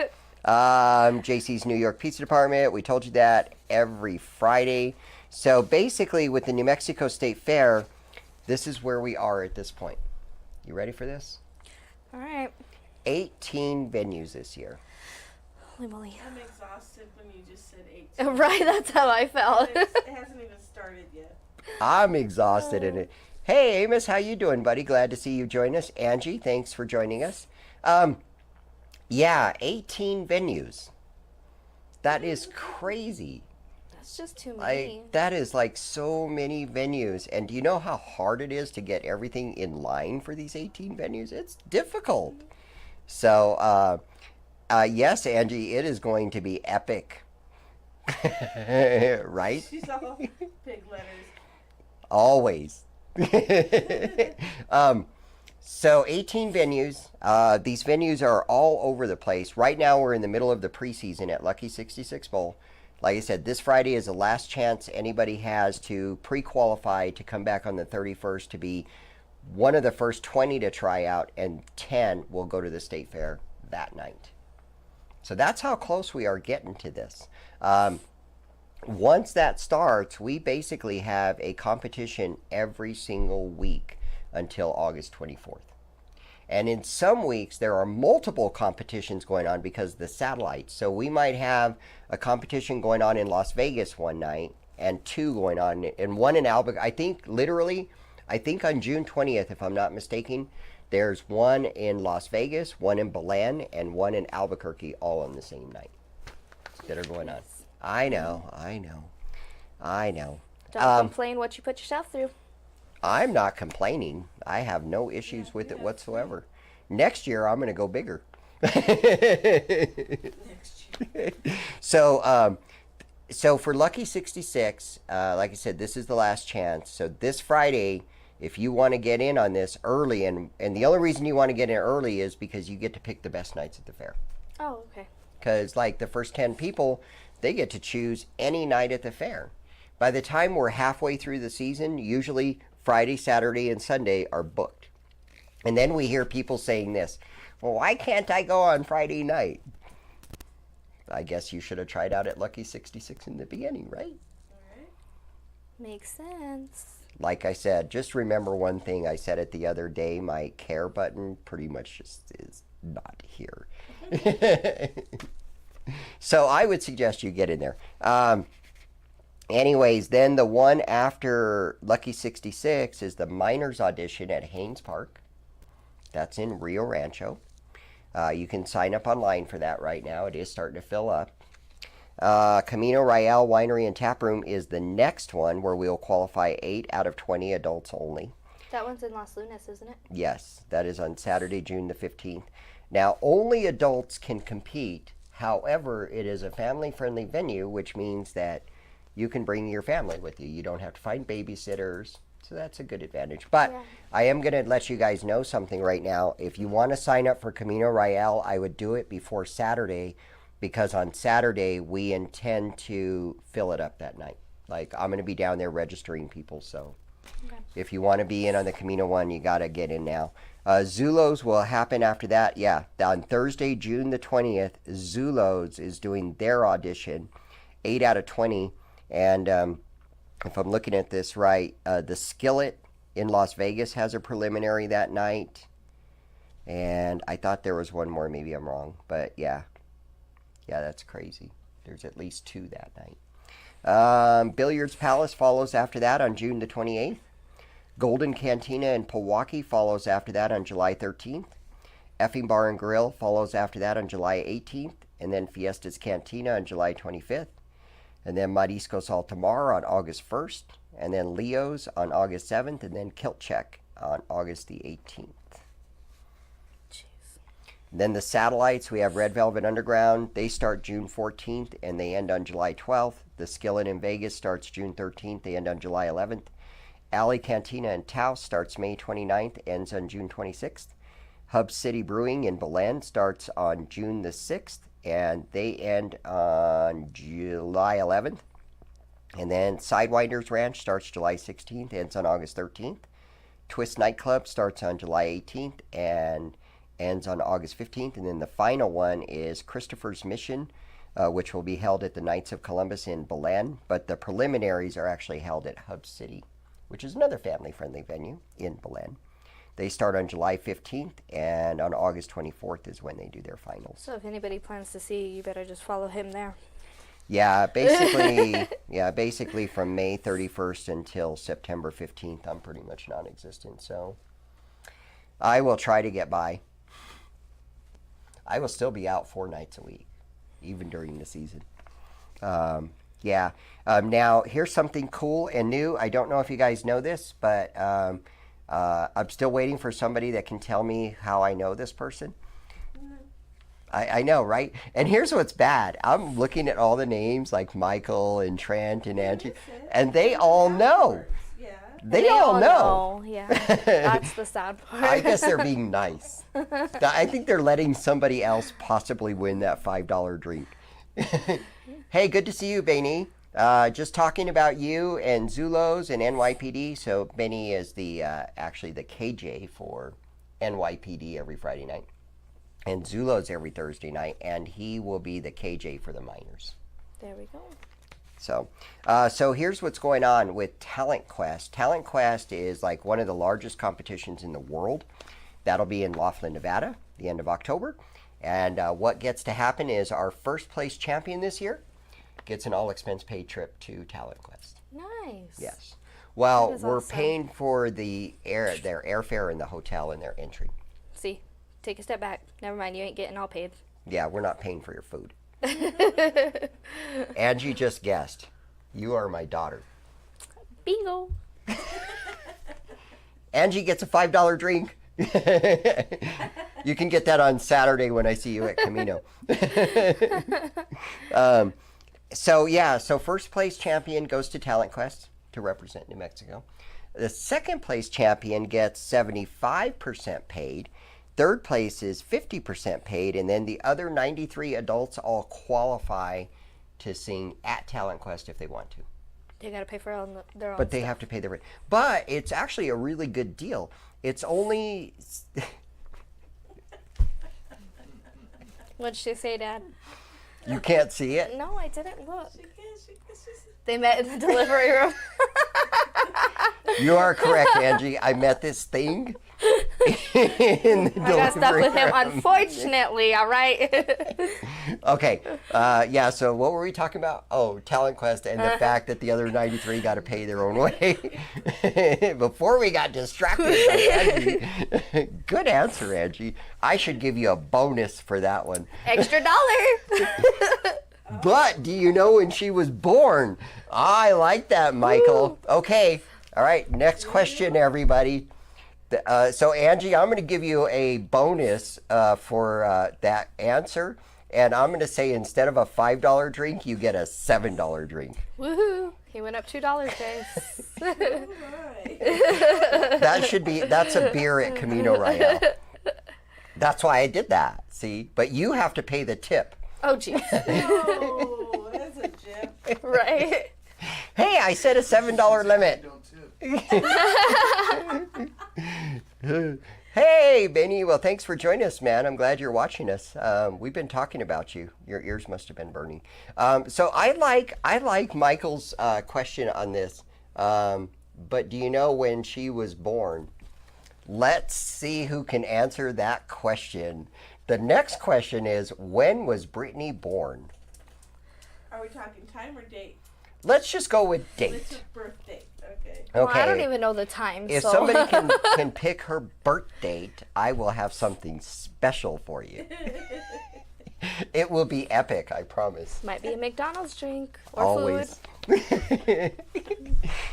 JC's New York Pizza Department. We told you that every Friday. So, basically, with the New Mexico State Fair, this is where we are at this point. You ready for this? All right. 18 venues this year. Holy moly. I'm exhausted when you just said 18. Right, that's how I felt. It hasn't even started yet. I'm exhausted in it. Hey, Amos, how you doing, buddy? Glad to see you join us. Angie, thanks for joining us. Yeah, 18 venues. That is crazy. That's just too many. That is like so many venues. And do you know how hard it is to get everything in line for these 18 venues? It's difficult. So, yes, Angie, it is going to be epic. Right? She's all big letters. Always. So 18 venues. These venues are all over the place. Right now we're in the middle of the preseason at Lucky 66 Bowl. Like I said, this Friday is the last chance anybody has to pre-qualify to come back on the 31st to be one of the first 20 to try out, and 10 will go to the state fair that night. So that's how close we are getting to this. Once that starts, we basically have a competition every single week until August 24th. And in some weeks, there are multiple competitions going on because of the satellites. So we might have a competition going on in Las Vegas one night and two going on, and one in Albuquerque. I think on June 20th, if I'm not mistaken, there's one in Las Vegas, one in Beare, and one in Albuquerque, all on the same night that are going on. I know. Don't complain what you put yourself through. I'm not complaining. I have no issues with it whatsoever. Next year, I'm going to go bigger. So for Lucky 66, like I said, this is the last chance. So this Friday, if you want to get in on this early, and the only reason you want to get in early is because you get to pick the best nights at the fair. Oh, okay. Because like the first 10 people, they get to choose any night at the fair. By the time we're halfway through the season, usually Friday, Saturday, and Sunday are booked. And then we hear people saying this, well, why can't I go on Friday night? I guess you should have tried out at Lucky 66 in the beginning, right? Makes sense. Like I said, just remember one thing I said it the other day, my care button pretty much just is not here. So I would suggest you get in there. Anyways, then the one after Lucky 66 is the Miners Audition at Haynes Park. That's in Rio Rancho. You can sign up online for that right now. It is starting to fill up. Camino Royale Winery and Tap Room is the next one where we'll qualify 8 out of 20 adults only. That one's in Las Lunas, isn't it? Yes, that is on Saturday, June the 15th. Now, only adults can compete. However, it is a family-friendly venue, which means that you can bring your family with you. You don't have to find babysitters, so that's a good advantage. But yeah. I am going to let you guys know something right now. If you want to sign up for Camino Royale, I would do it before Saturday, because on Saturday we intend to fill it up that night. Like, I'm going to be down there registering people, so if you want to be in on the Camino one, you got to get in now. Zulos will happen after that. Yeah, on Thursday, June the 20th, Zulos is doing their audition, 8 out of 20. And if I'm looking at this right, the Skillet in Las Vegas has a preliminary that night. And I thought there was one more. Maybe I'm wrong. But yeah. Yeah, that's crazy. There's at least 2 that night. Billiards Palace follows after that on June the 28th. Golden Cantina in Milwaukee follows after that on July 13th. Effing Bar and Grill follows after that on July 18th. And then Fiesta's Cantina on July 25th. And then Mariscos Altamar on August 1st. And then Leo's on August 7th. And then Kilt Check on August the 18th. Then the satellites, we have Red Velvet Underground. They start June 14th and they end on July 12th. The Skillet in Vegas starts June 13th. They end on July 11th. Alley Cantina in Taos starts May 29th, ends on June 26th. Hub City Brewing in Belen starts on June the 6th, and they end on July 11th. And then Sidewinders Ranch starts July 16th, ends on August 13th. Twist Nightclub starts on July 18th and ends on August 15th. And then the final one is Christopher's Mission, which will be held at the Knights of Columbus in Belen. But the preliminaries are actually held at Hub City, which is another family-friendly venue in Belen. They start on July 15th, and on August 24th is when they do their finals. So if anybody plans to see, you better just follow him there. Yeah, basically from May 31st until September 15th, I'm pretty much non-existent. So I will try to get by. I will still be out 4 nights a week, even during the season. Yeah. Now, here's something cool and new. I don't know if you guys know this, but I'm still waiting for somebody that can tell me how I know this person. I know, right? And here's what's bad. I'm looking at all the names like Michael and Trent and Angie, and they all know. Yeah. They all know. Yeah, that's the sad part. I guess they're being nice. I think they're letting somebody else possibly win that $5 drink. Hey, good to see you, Benny. Just talking about you and Zulos and NYPD. So Benny is the actually the KJ for NYPD every Friday night, and Zulos every Thursday night, and he will be the KJ for the minors. There we go. So here's what's going on with Talent Quest. Talent Quest is like one of the largest competitions in the world. That'll be in Laughlin, Nevada, the end of October. And what gets to happen is our first place champion this year gets an all expense paid trip to Talent Quest. Nice. Yes. Well, That is we're awesome. paying for their airfare and the hotel and their entry. See, take a step back. Never mind, you ain't getting all paid. Yeah, we're not paying for your food. Angie just guessed. You are my daughter. Bingo. Angie gets a $5 drink. You can get that on Saturday when I see you at Camino. So first place champion goes to Talent Quest to represent New Mexico. The second place champion gets 75% paid. Third place is 50% paid, and then the other 93 adults all qualify to sing at Talent Quest if they want to. They gotta pay for their own But they stuff. have to pay the rent. But it's actually a really good deal. It's only What'd she say, Dad? you can't see it. No, I didn't look. They met in the delivery room. You are correct, Angie. I met this thing in the I got stuck delivery with him, room. unfortunately, all right? Okay. Yeah, so what were we talking about? Oh, Talent Quest and the fact that the other 93 got to pay their own way. Before we got distracted by Angie. Good answer, Angie. I should give you a bonus for that one. Extra $1. But do you know when she was born? I like that, Michael. Okay. All right. Next question, everybody. So, Angie, I'm going to give you a bonus for that answer. And I'm going to say instead of a $5 drink, you get a $7 drink. Woohoo! He went up $2, guys. That's a beer at Camino Royale. That's why I did that. See? But you have to pay the tip. Oh, jeez. Oh, that's a gem. Right? Hey, I said a $7 limit. Don't tip. Hey, Benny. Well, thanks for joining us, man. I'm glad you're watching us. We've been talking about you. Your ears must have been burning. So I like Michael's question on this. But do you know when she was born? Let's see who can answer that question. The next question is, when was Britney born? Are we talking time or date? Let's just go with It's date. her birth date. Okay. Well, Okay. I don't even know the time, If so. somebody can pick her birth date, I will have something special for you. It will be epic, I promise. Might be a McDonald's drink or Always. food.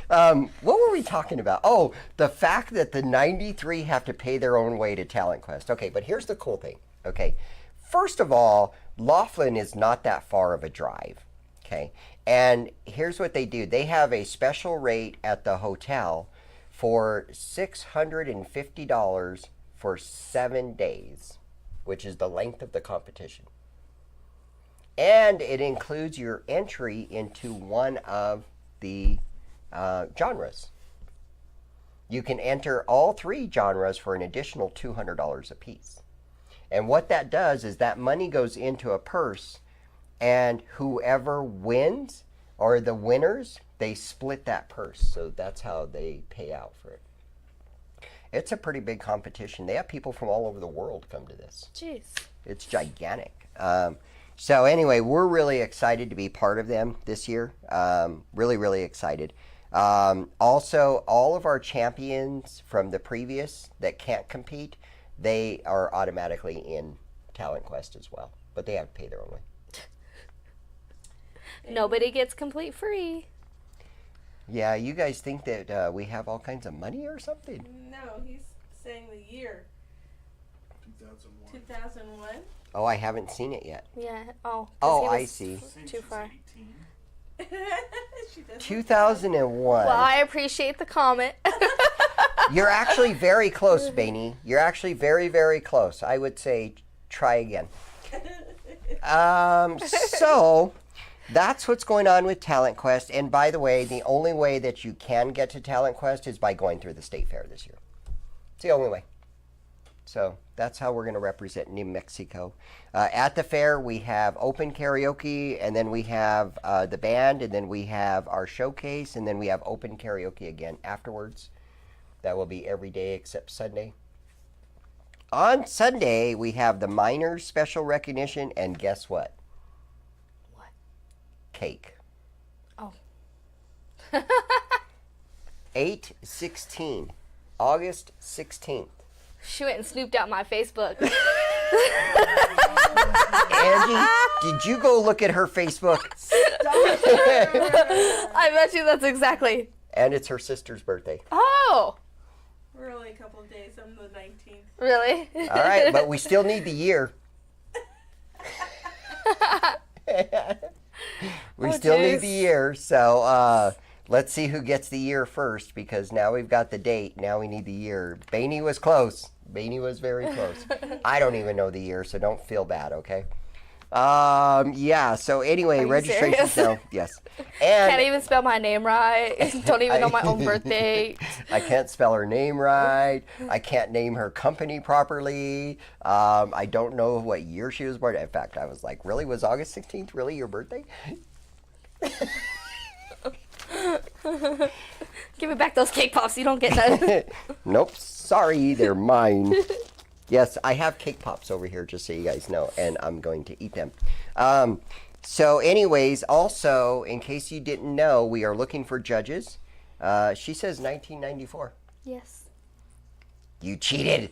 What were we talking about? Oh, the fact that the 93 have to pay their own way to Talent Quest. Okay, but here's the cool thing. Okay, first of all, Laughlin is not that far of a drive. Okay, and here's what they do. They have a special rate at the hotel for $650 for 7 days, which is the length of the competition. And it includes your entry into one of the genres. You can enter all 3 genres for an additional $200 a piece. And what that does is that money goes into a purse, and whoever wins, or the winners, they split that purse. So that's how they pay out for it. It's a pretty big competition. They have people from all over the world come to this. Jeez. It's gigantic. So anyway, we're really excited to be part of them this year. Really, really excited. Also, all of our champions from the previous that can't compete, they are automatically in Talent Quest as well. But they have to pay their own way. Nobody gets complete free. Yeah, you guys think that we have all kinds of money or something? No, he's saying the year. 2001. Oh, I haven't seen it yet. Yeah. Oh. 'cause Oh, he I was see. Too far. She doesn't 2001. Well, I appreciate the comment. You're actually very close, Bainey. You're actually very, very close. I would say try again. So that's what's going on with Talent Quest. And by the way, the only way that you can get to Talent Quest is by going through the state fair this year. It's the only way. So that's how we're going to represent New Mexico. At the fair, we have open karaoke, and then we have the band, and then we have our showcase, and then we have open karaoke again afterwards. That will be every day except Sunday. On Sunday, we have the minors special recognition, and guess what? What? Cake. Oh. 8/16, August 16th. She went and snooped out my Facebook. Angie, did you go look at her Facebook? I bet you that's exactly. And it's her sister's birthday. Oh. We're only a couple of days. I'm the 19th. Really? All right, but we still need the year. We still need the year, so let's see who gets the year first, because now we've got the date. Now we need the year. Bainey was close. Bainey was very close. I don't even know the year, so don't feel bad, okay? Yeah, so anyway, registration now. Yes. And Can't even spell my name right. Don't even know my own birthday. I can't spell her name right. I can't name her company properly. I don't know what year she was born. In fact, I was like, really? Was August 16th really your birthday? Give me back those cake pops. You don't get none. Nope. Sorry, they're mine. Yes, I have cake pops over here, just so you guys know, and I'm going to eat them. So anyways, also, in case you didn't know, we are looking for judges. She says 1994. Yes. You cheated.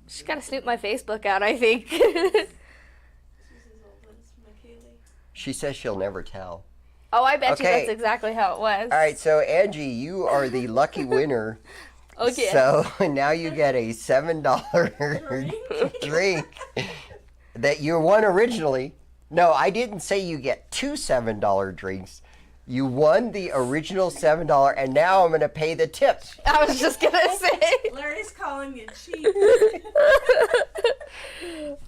She's got to snoop my Facebook out, I think. She's as old as McKaylee. She says she'll never tell. Oh, I bet you Okay. that's exactly how it was. All right, so Angie, you are the lucky winner. Okay. So now you get a $7 drink that you won originally. No, I didn't say you get two $7 drinks. You won the original $7, and now I'm going to pay the tips. I was just going to say. Larry's calling you cheap.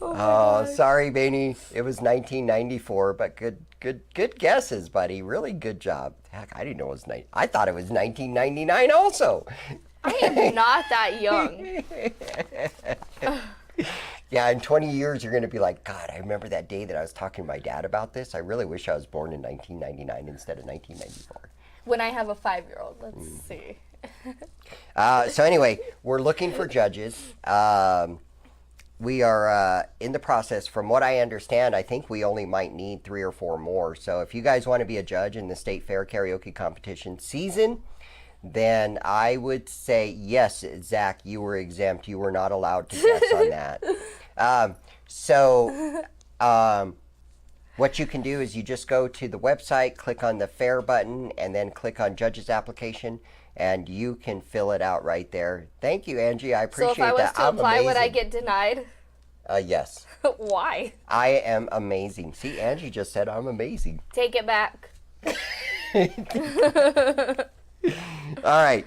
Oh, sorry, Bainey. It was 1994, but good guesses, buddy. Really good job. Heck, I didn't know it was I thought it was 1999 also. I am not that young. Yeah, in 20 years, you're going to be like, God, I remember that day that I was talking to my dad about this. I really wish I was born in 1999 instead of 1994. When I have a 5-year-old, let's see. So anyway, we're looking for judges. We are in the process. From what I understand, I think we only might need 3 or 4 more. So if you guys want to be a judge in the State Fair Karaoke Competition season, then I would say, yes, Zach, you were exempt. You were not allowed to guess on that. What you can do is you just go to the website, click on the fair button, and then click on judge's application, and you can fill it out right there. Thank you, Angie. I appreciate that. So if I was to apply, would I amazing. get denied? Yes. Why? I am amazing. See, Angie just said I'm amazing. Take it back. All right.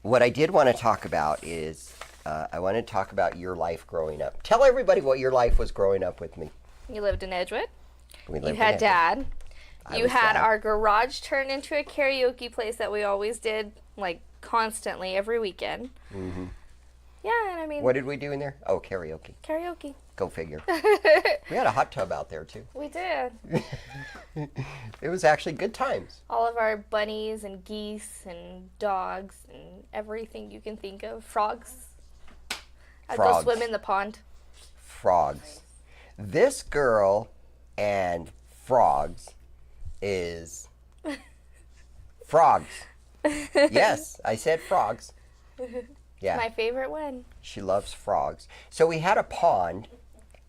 What I did want to talk about is I want to talk about your life growing up. Tell everybody what your life was growing up with me. You lived in Edgewood. We You lived had in dad. I You was had dad. our garage turned into a karaoke place that we always did, like, constantly every weekend. Mm-hmm. Yeah, and I mean, What did we do in there? Oh, karaoke. karaoke. Go figure. We had a hot tub out there, too. We did. It was actually good times. All of our bunnies and geese and dogs and everything you can think of. Frogs. I'd go Frogs. swim in the pond. Frogs. This girl and frogs is frogs. Yes, I said frogs. Yeah. My favorite one. She loves frogs. So we had a pond,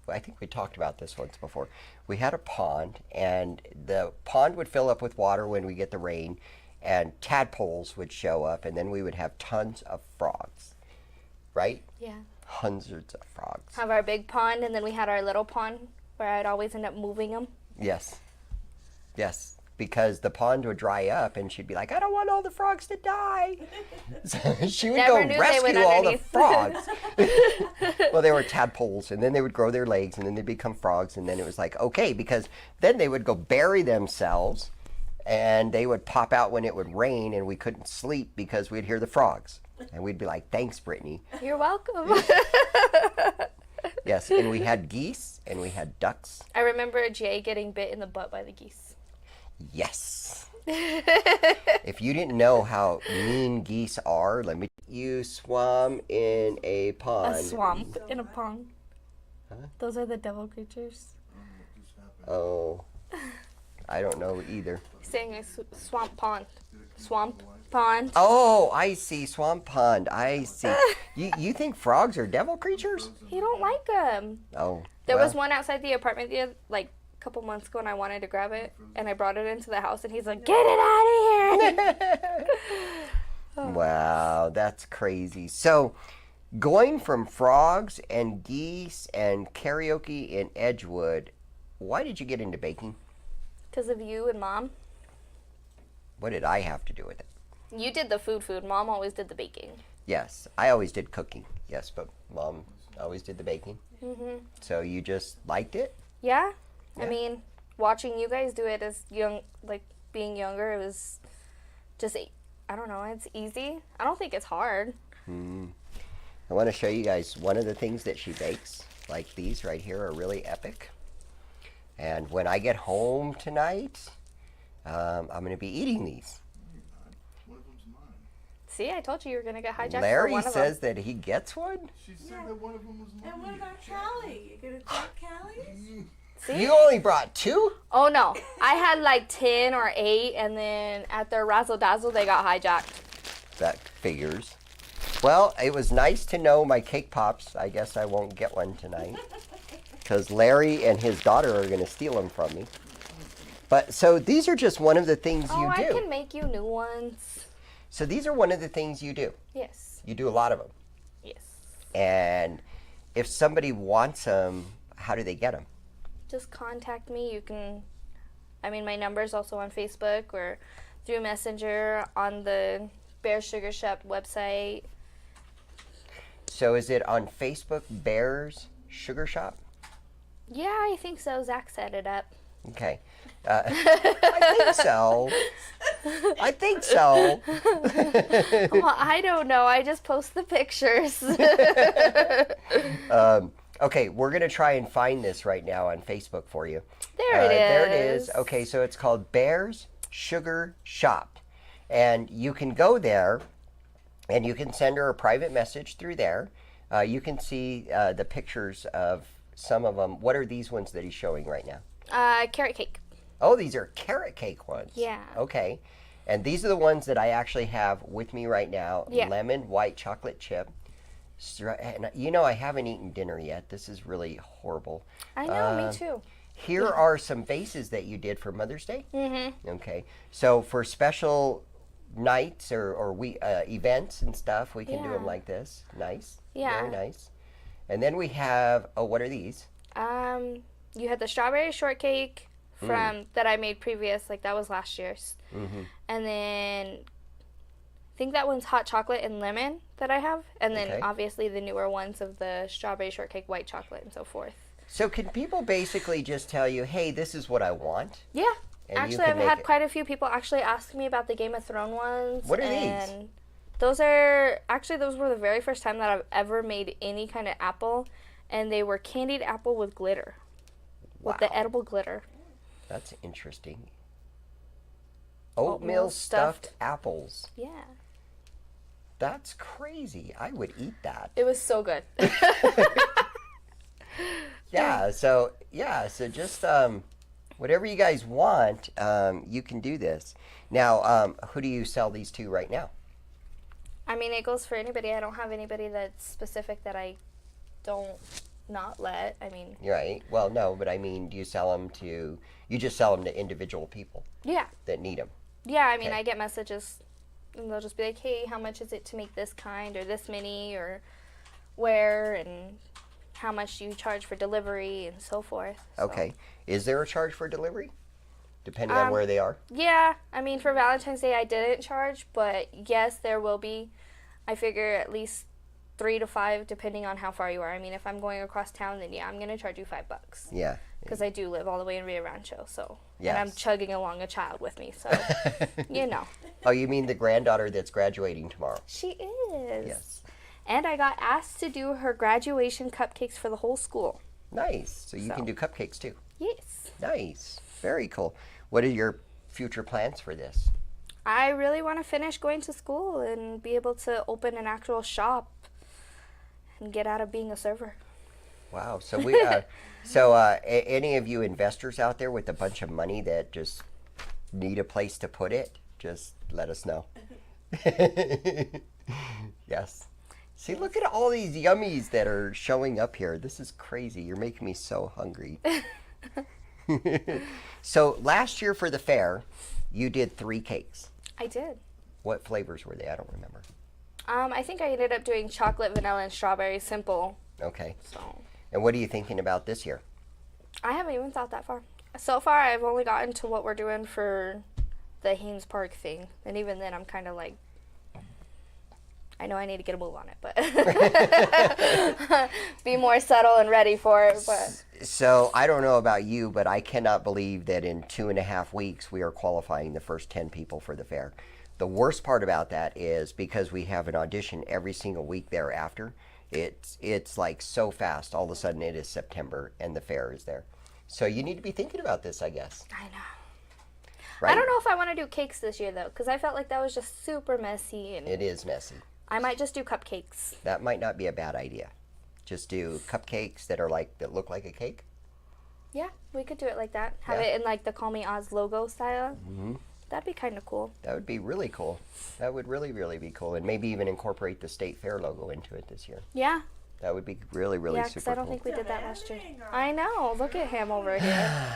I think we talked about this once before. We had a pond, and the pond would fill up with water when we get the rain, and tadpoles would show up, and then we would have tons of frogs, right? Yeah. Hundreds of frogs. Have our big pond, and then we had our little pond where I'd always end up moving them. Yes. Yes. Because the pond would dry up, and she'd be like, I don't want all the frogs to die. So she would Never go knew they rescue went all the underneath. frogs. Well, they were tadpoles, and then they would grow their legs, and then they'd become frogs, and then it was like, okay, because then they would go bury themselves, and they would pop out when it would rain, and we couldn't sleep because we'd hear the frogs. And we'd be like, thanks, Brittany. You're welcome. Yes, and we had geese, and we had ducks. I remember Jay getting bit in the butt by the geese. Yes. If you didn't know how mean geese are, let me. You swam in a pond. A swamp in a pond. Huh? Those are the devil creatures. Oh, I don't know either. Saying a swamp pond. Swamp pond. Oh, I see. Swamp pond. I see. You think frogs are devil creatures? He don't like them. Oh. There well, was one outside the apartment like a couple months ago, and I wanted to grab it, and I brought it into the house, and he's like, "Get it out of here!" Wow, that's crazy. So, going from frogs and geese and karaoke in Edgewood, why did you get into baking? Because of you and Mom. What did I have to do with it? You did the food. Mom always did the baking. Yes, I always did cooking. Yes, but Mom always did the baking. Mhm. So you just liked it? Yeah. Yeah. I mean, watching you guys do it as young, like being younger, it was just, I don't know, it's easy. I don't think it's hard. I want to show you guys one of the things that she bakes. Like these right here are really epic. And when I get home tonight, I'm going to be eating these. See, I told you you were going to get hijacked for Larry one of says them. that he gets one. She said that one of them was mine. And what about Callie? You gonna take Callie's? See? You only brought 2? Oh, no. I had like 10 or 8, and then at their Razzle Dazzle, they got hijacked. That figures. Well, it was nice to know my cake pops. I guess I won't get one tonight. Because Larry and his daughter are going to steal them from me. But so these are just one of the things you I do. can make you new ones. So these are one of the things you do. Yes. You do a lot of them. Yes. And if somebody wants them, how do they get them? Just contact me. You can, I mean, my number is also on Facebook or through Messenger on the Beare Sugar Shop website. So is it on Facebook, Beare's Sugar Shop? Yeah, I think so. Zach set it up. Okay. I think so. I think so. Well, I don't know. I just post the pictures. Okay, we're going to try and find this right now on Facebook for you. There it is. There it is. Okay, so it's called Beare's Sugar Shop. And you can go there, and you can send her a private message through there. You can see the pictures of some of them. What are these ones that he's showing right now? Carrot cake. Oh, these are carrot cake ones. Yeah. Okay. And these are the ones that I actually have with me right now. Yeah. Lemon white chocolate chip. And you know, I haven't eaten dinner yet. This is really horrible. I know, me too. Here are some vases that you did for Mother's Day. Mm-hmm. Okay. So for special nights or events and stuff, we can do them Yeah. like this. Nice. Yeah. Very nice. And then we have, what are these? You had the strawberry shortcake from that I made previous, like that was last year's. Mm-hmm. And then I think that one's hot chocolate and lemon that I have. And then Okay. obviously the newer ones of the strawberry shortcake, white chocolate, and so forth. So can people basically just tell you, hey, this is what I want? Yeah. And you Actually, can I've make had it. quite a few people actually ask me about the Game of Thrones ones. What are these? and those are, actually, those were the very first time that I've ever made any kind of apple. And they were candied apple with glitter. With the Wow. edible glitter. That's interesting. Oatmeal stuffed apples. Yeah. That's crazy. I would eat that. It was so good. Yeah, so just whatever you guys want, you can do this. Now, who do you sell these to right now? I mean, it goes for anybody. I don't have anybody that's specific that I don't not let. I mean, Right. Well, no, but I mean, do you sell them to? You just sell them to individual people yeah. that need them. Yeah, I mean, Okay. I get messages, and they'll just be like, hey, how much is it to make this kind or this many or where, and how much do you charge for delivery and so forth. So, Okay. Is there a charge for delivery? Depending on where they are? yeah, I mean, for Valentine's Day, I didn't charge, but yes, there will be. I figure at least 3 to 5, depending on how far you are. I mean, if I'm going across town, then yeah, I'm going to charge you $5. Yeah. Because I do live all the way in Rio Rancho, so. Yes. And I'm chugging along a child with me, so, you know. Oh, you mean the granddaughter that's graduating tomorrow? She is. Yes. And I got asked to do her graduation cupcakes for the whole school. Nice. So you So. can do cupcakes too. Yes. Nice. Very cool. What are your future plans for this? I really want to finish going to school and be able to open an actual shop and get out of being a server. Wow. So any of you investors out there with a bunch of money that just need a place to put it, just let us know. Yes. See, look at all these yummies that are showing up here. This is crazy. You're making me so hungry. So last year for the fair, you did 3 cakes. I did. What flavors were they? I don't remember. I think I ended up doing chocolate, vanilla, and strawberry simple. Okay. So And what are you thinking about this year? I haven't even thought that far. So far, I've only gotten to what we're doing for the Haynes Park thing. And even then, I'm kind of like, I know I need to get a move on it, but be more subtle and ready for it. But So I don't know about you, but I cannot believe that in 2.5 weeks we are qualifying the first 10 people for the fair. The worst part about that is because we have an audition every single week thereafter, it's like so fast. All of a sudden it is September and the fair is there. So you need to be thinking about this, I guess. I know. Right? I don't know if I want to do cakes this year, though, because I felt like that was just super messy. And It is messy. I might just do cupcakes. That might not be a bad idea. Just do cupcakes that look like a cake. Yeah, we could do it like that. Have Yeah. it in like the Call Me Oz logo style. Mm-hmm. That'd be kind of cool. That would be really cool. That would really, really be cool. And maybe even incorporate the State Fair logo into it this year. Yeah. That would be really, really Yeah, because super I don't cool. think we did that last year. I know. Look at him over here.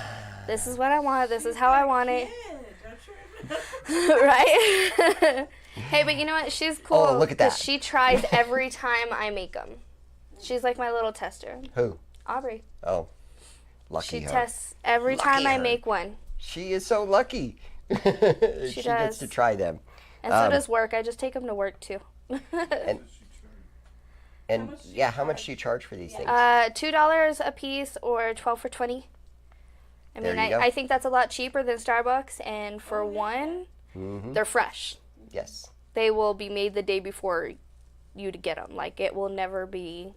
This is what I want. This is how I want it. Right? Hey, but you know what? She's cool. Oh, look at that. 'cause she tries every time I make them. She's like my little tester. Who? Aubrey. Oh, lucky She her. tests every Lucky time I her. make one. She is so lucky. She gets does. to try them. And so does work. I just take them to work too. And yeah, how much do you charge for these things? $2 a piece or 12 for 20. I There mean, you go. I think that's a lot cheaper than Starbucks. And for one, Mm-hmm. they're fresh. Yes. They will be made the day before you to get them. Like, it will never be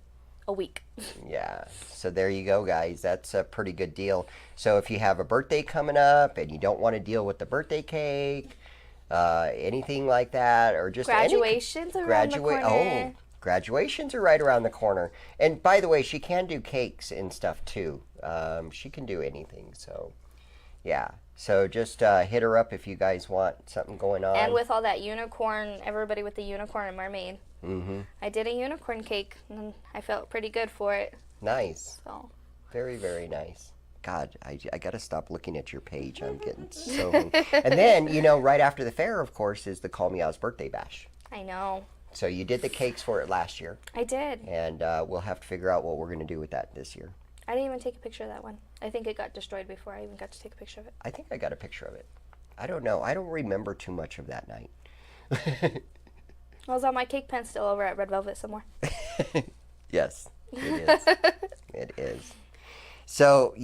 a week. Yeah. So there you go, guys. That's a pretty good deal. So if you have a birthday coming up and you don't want to deal with the birthday cake, anything like that, or just Graduations around the corner. Oh, graduations are right around the corner. And by the way, she can do cakes and stuff too. She can do anything. So, yeah. So just hit her up if you guys want something going on. And with all that unicorn, everybody with the unicorn and mermaid. Mm-hmm. I did a unicorn cake, and I felt pretty good for it. Nice. So Very, very nice. God, I got to stop looking at your page. I'm getting so hungry. And then, right after the fair, of course, is the Call Me Oz birthday bash. I know. So you did the cakes for it last year. I did. And we'll have to figure out what we're going to do with that this year. I didn't even take a picture of that one. I think it got destroyed before I even got to take a picture of it. I think I got a picture of it. I don't know. I don't remember too much of that night. I was on my cake pen still over at Red Velvet somewhere. Yes, it is. It is. So,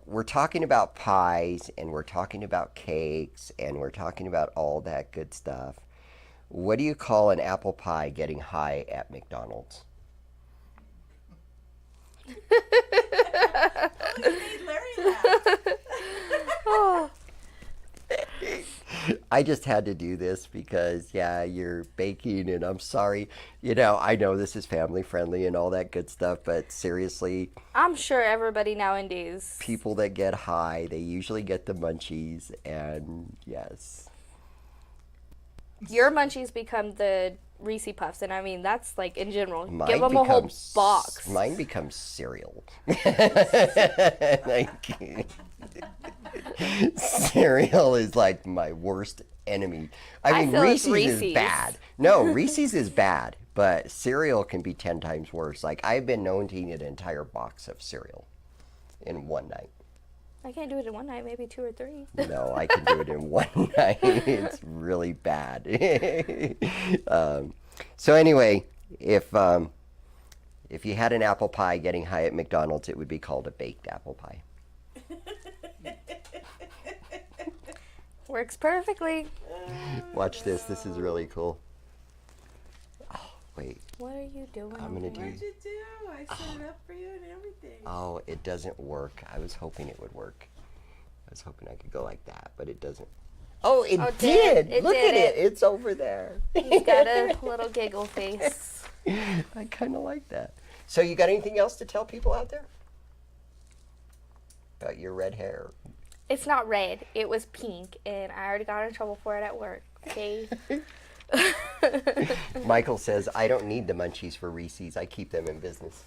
we're talking about pies and we're talking about cakes and we're talking about all that good stuff. What do you call an apple pie getting high at McDonald's? I just had to do this because, you're baking and I'm sorry. I know this is family friendly and all that good stuff, but seriously, I'm sure everybody nowadays. people that get high, they usually get the munchies, and yes. Your munchies become the Reese Puffs, and I mean that's like in general. Mine Give them a whole becomes- box. Mine becomes cereal. Like, cereal is like my worst enemy. I mean, feel it's Reese's is Reese's. bad. No, Reese's is bad, but cereal can be 10 times worse. Like, I've been known to eat an entire box of cereal in one night. I can't do it in one night, maybe 2 or 3. No, I can do it in one night. It's really bad. So anyway, if you had an apple pie getting high at McDonald's, it would be called a baked apple pie. Works perfectly. Watch this. This is really cool. Oh, wait. What are you doing? I'm going to do... What'd you do? I set it up for you and everything. Oh, it doesn't work. I was hoping it would work. I was hoping I could go like that, but it doesn't. Oh, it did. It Look did at it. it. It's over there. He's got a little giggle face. I kind of like that. So you got anything else to tell people out there? About your red hair. It's not red. It was pink, and I already got in trouble for it at work. Okay. Michael says, I don't need the munchies for Reese's. I keep them in business.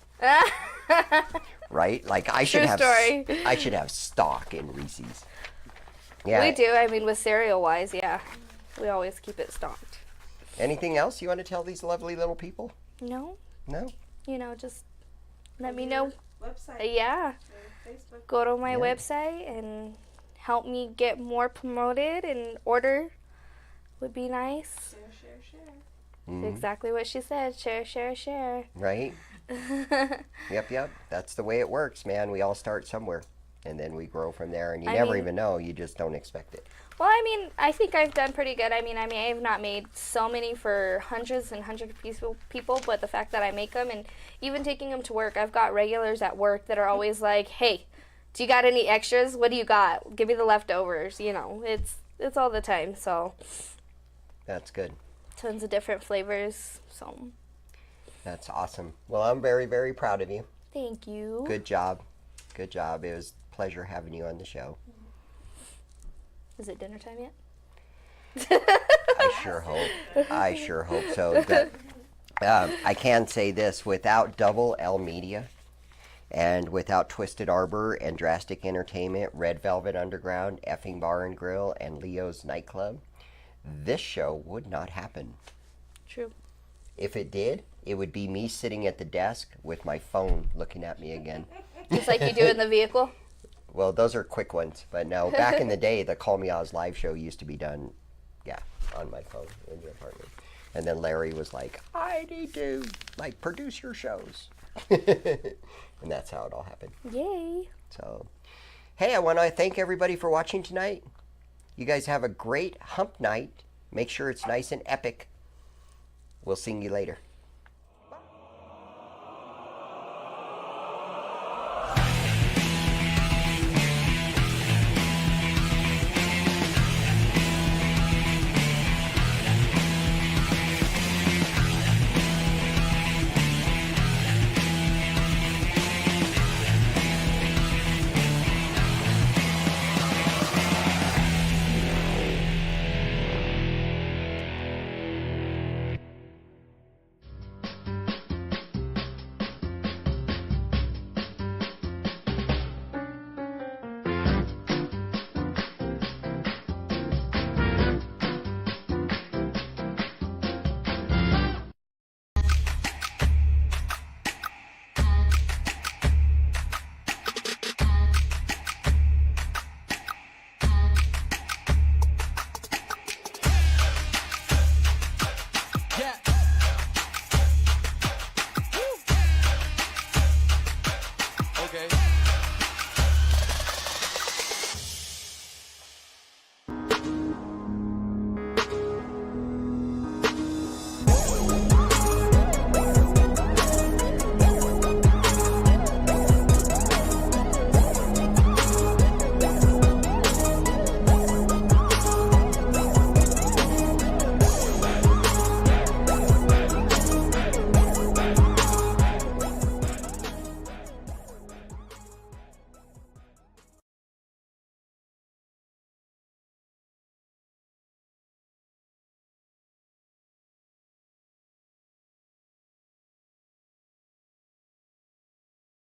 Right? Like I should True have story. I should have stock in Reese's. Yeah. We do. I mean, with cereal wise, yeah, we always keep it stocked. Anything else you want to tell these lovely little people? No, No? just let me know. Website. Yeah, Facebook. go to my Yeah. website and help me get more promoted and order would be nice. Mhm. Exactly what she said. Share, share, share. Right? Yep. That's the way it works, man. We all start somewhere. And then we grow from there, and you I never mean- even know. You just don't expect it. Well, I mean, I think I've done pretty good. I mean, I've not made so many for hundreds and hundreds of people, but the fact that I make them and even taking them to work, I've got regulars at work that are always like, "Hey, do you got any extras? What do you got? Give me the leftovers." You know, it's all the time. So That's good. tons of different flavors. So That's awesome. Well, I'm very, very proud of you. thank you. Good job. Good job. It was a pleasure having you on the show. Is it dinner time yet? I sure hope. I sure hope so. But, I can say this: without Double L Media, and without Twisted Arbor and Drastic Entertainment, Red Velvet Underground, Effing Bar and Grill, and Leo's Nightclub, this show would not happen. True. If it did, it would be me sitting at the desk with my phone looking at me again. Just like you do in the vehicle. Well, those are quick ones. But no, back in the day, the Call Me Oz live show used to be done, on my phone in the apartment. And then Larry was like, I need to, produce your shows. And that's how it all happened. Yay. So, hey, I want to thank everybody for watching tonight. You guys have a great hump night. Make sure it's nice and epic. We'll see you later.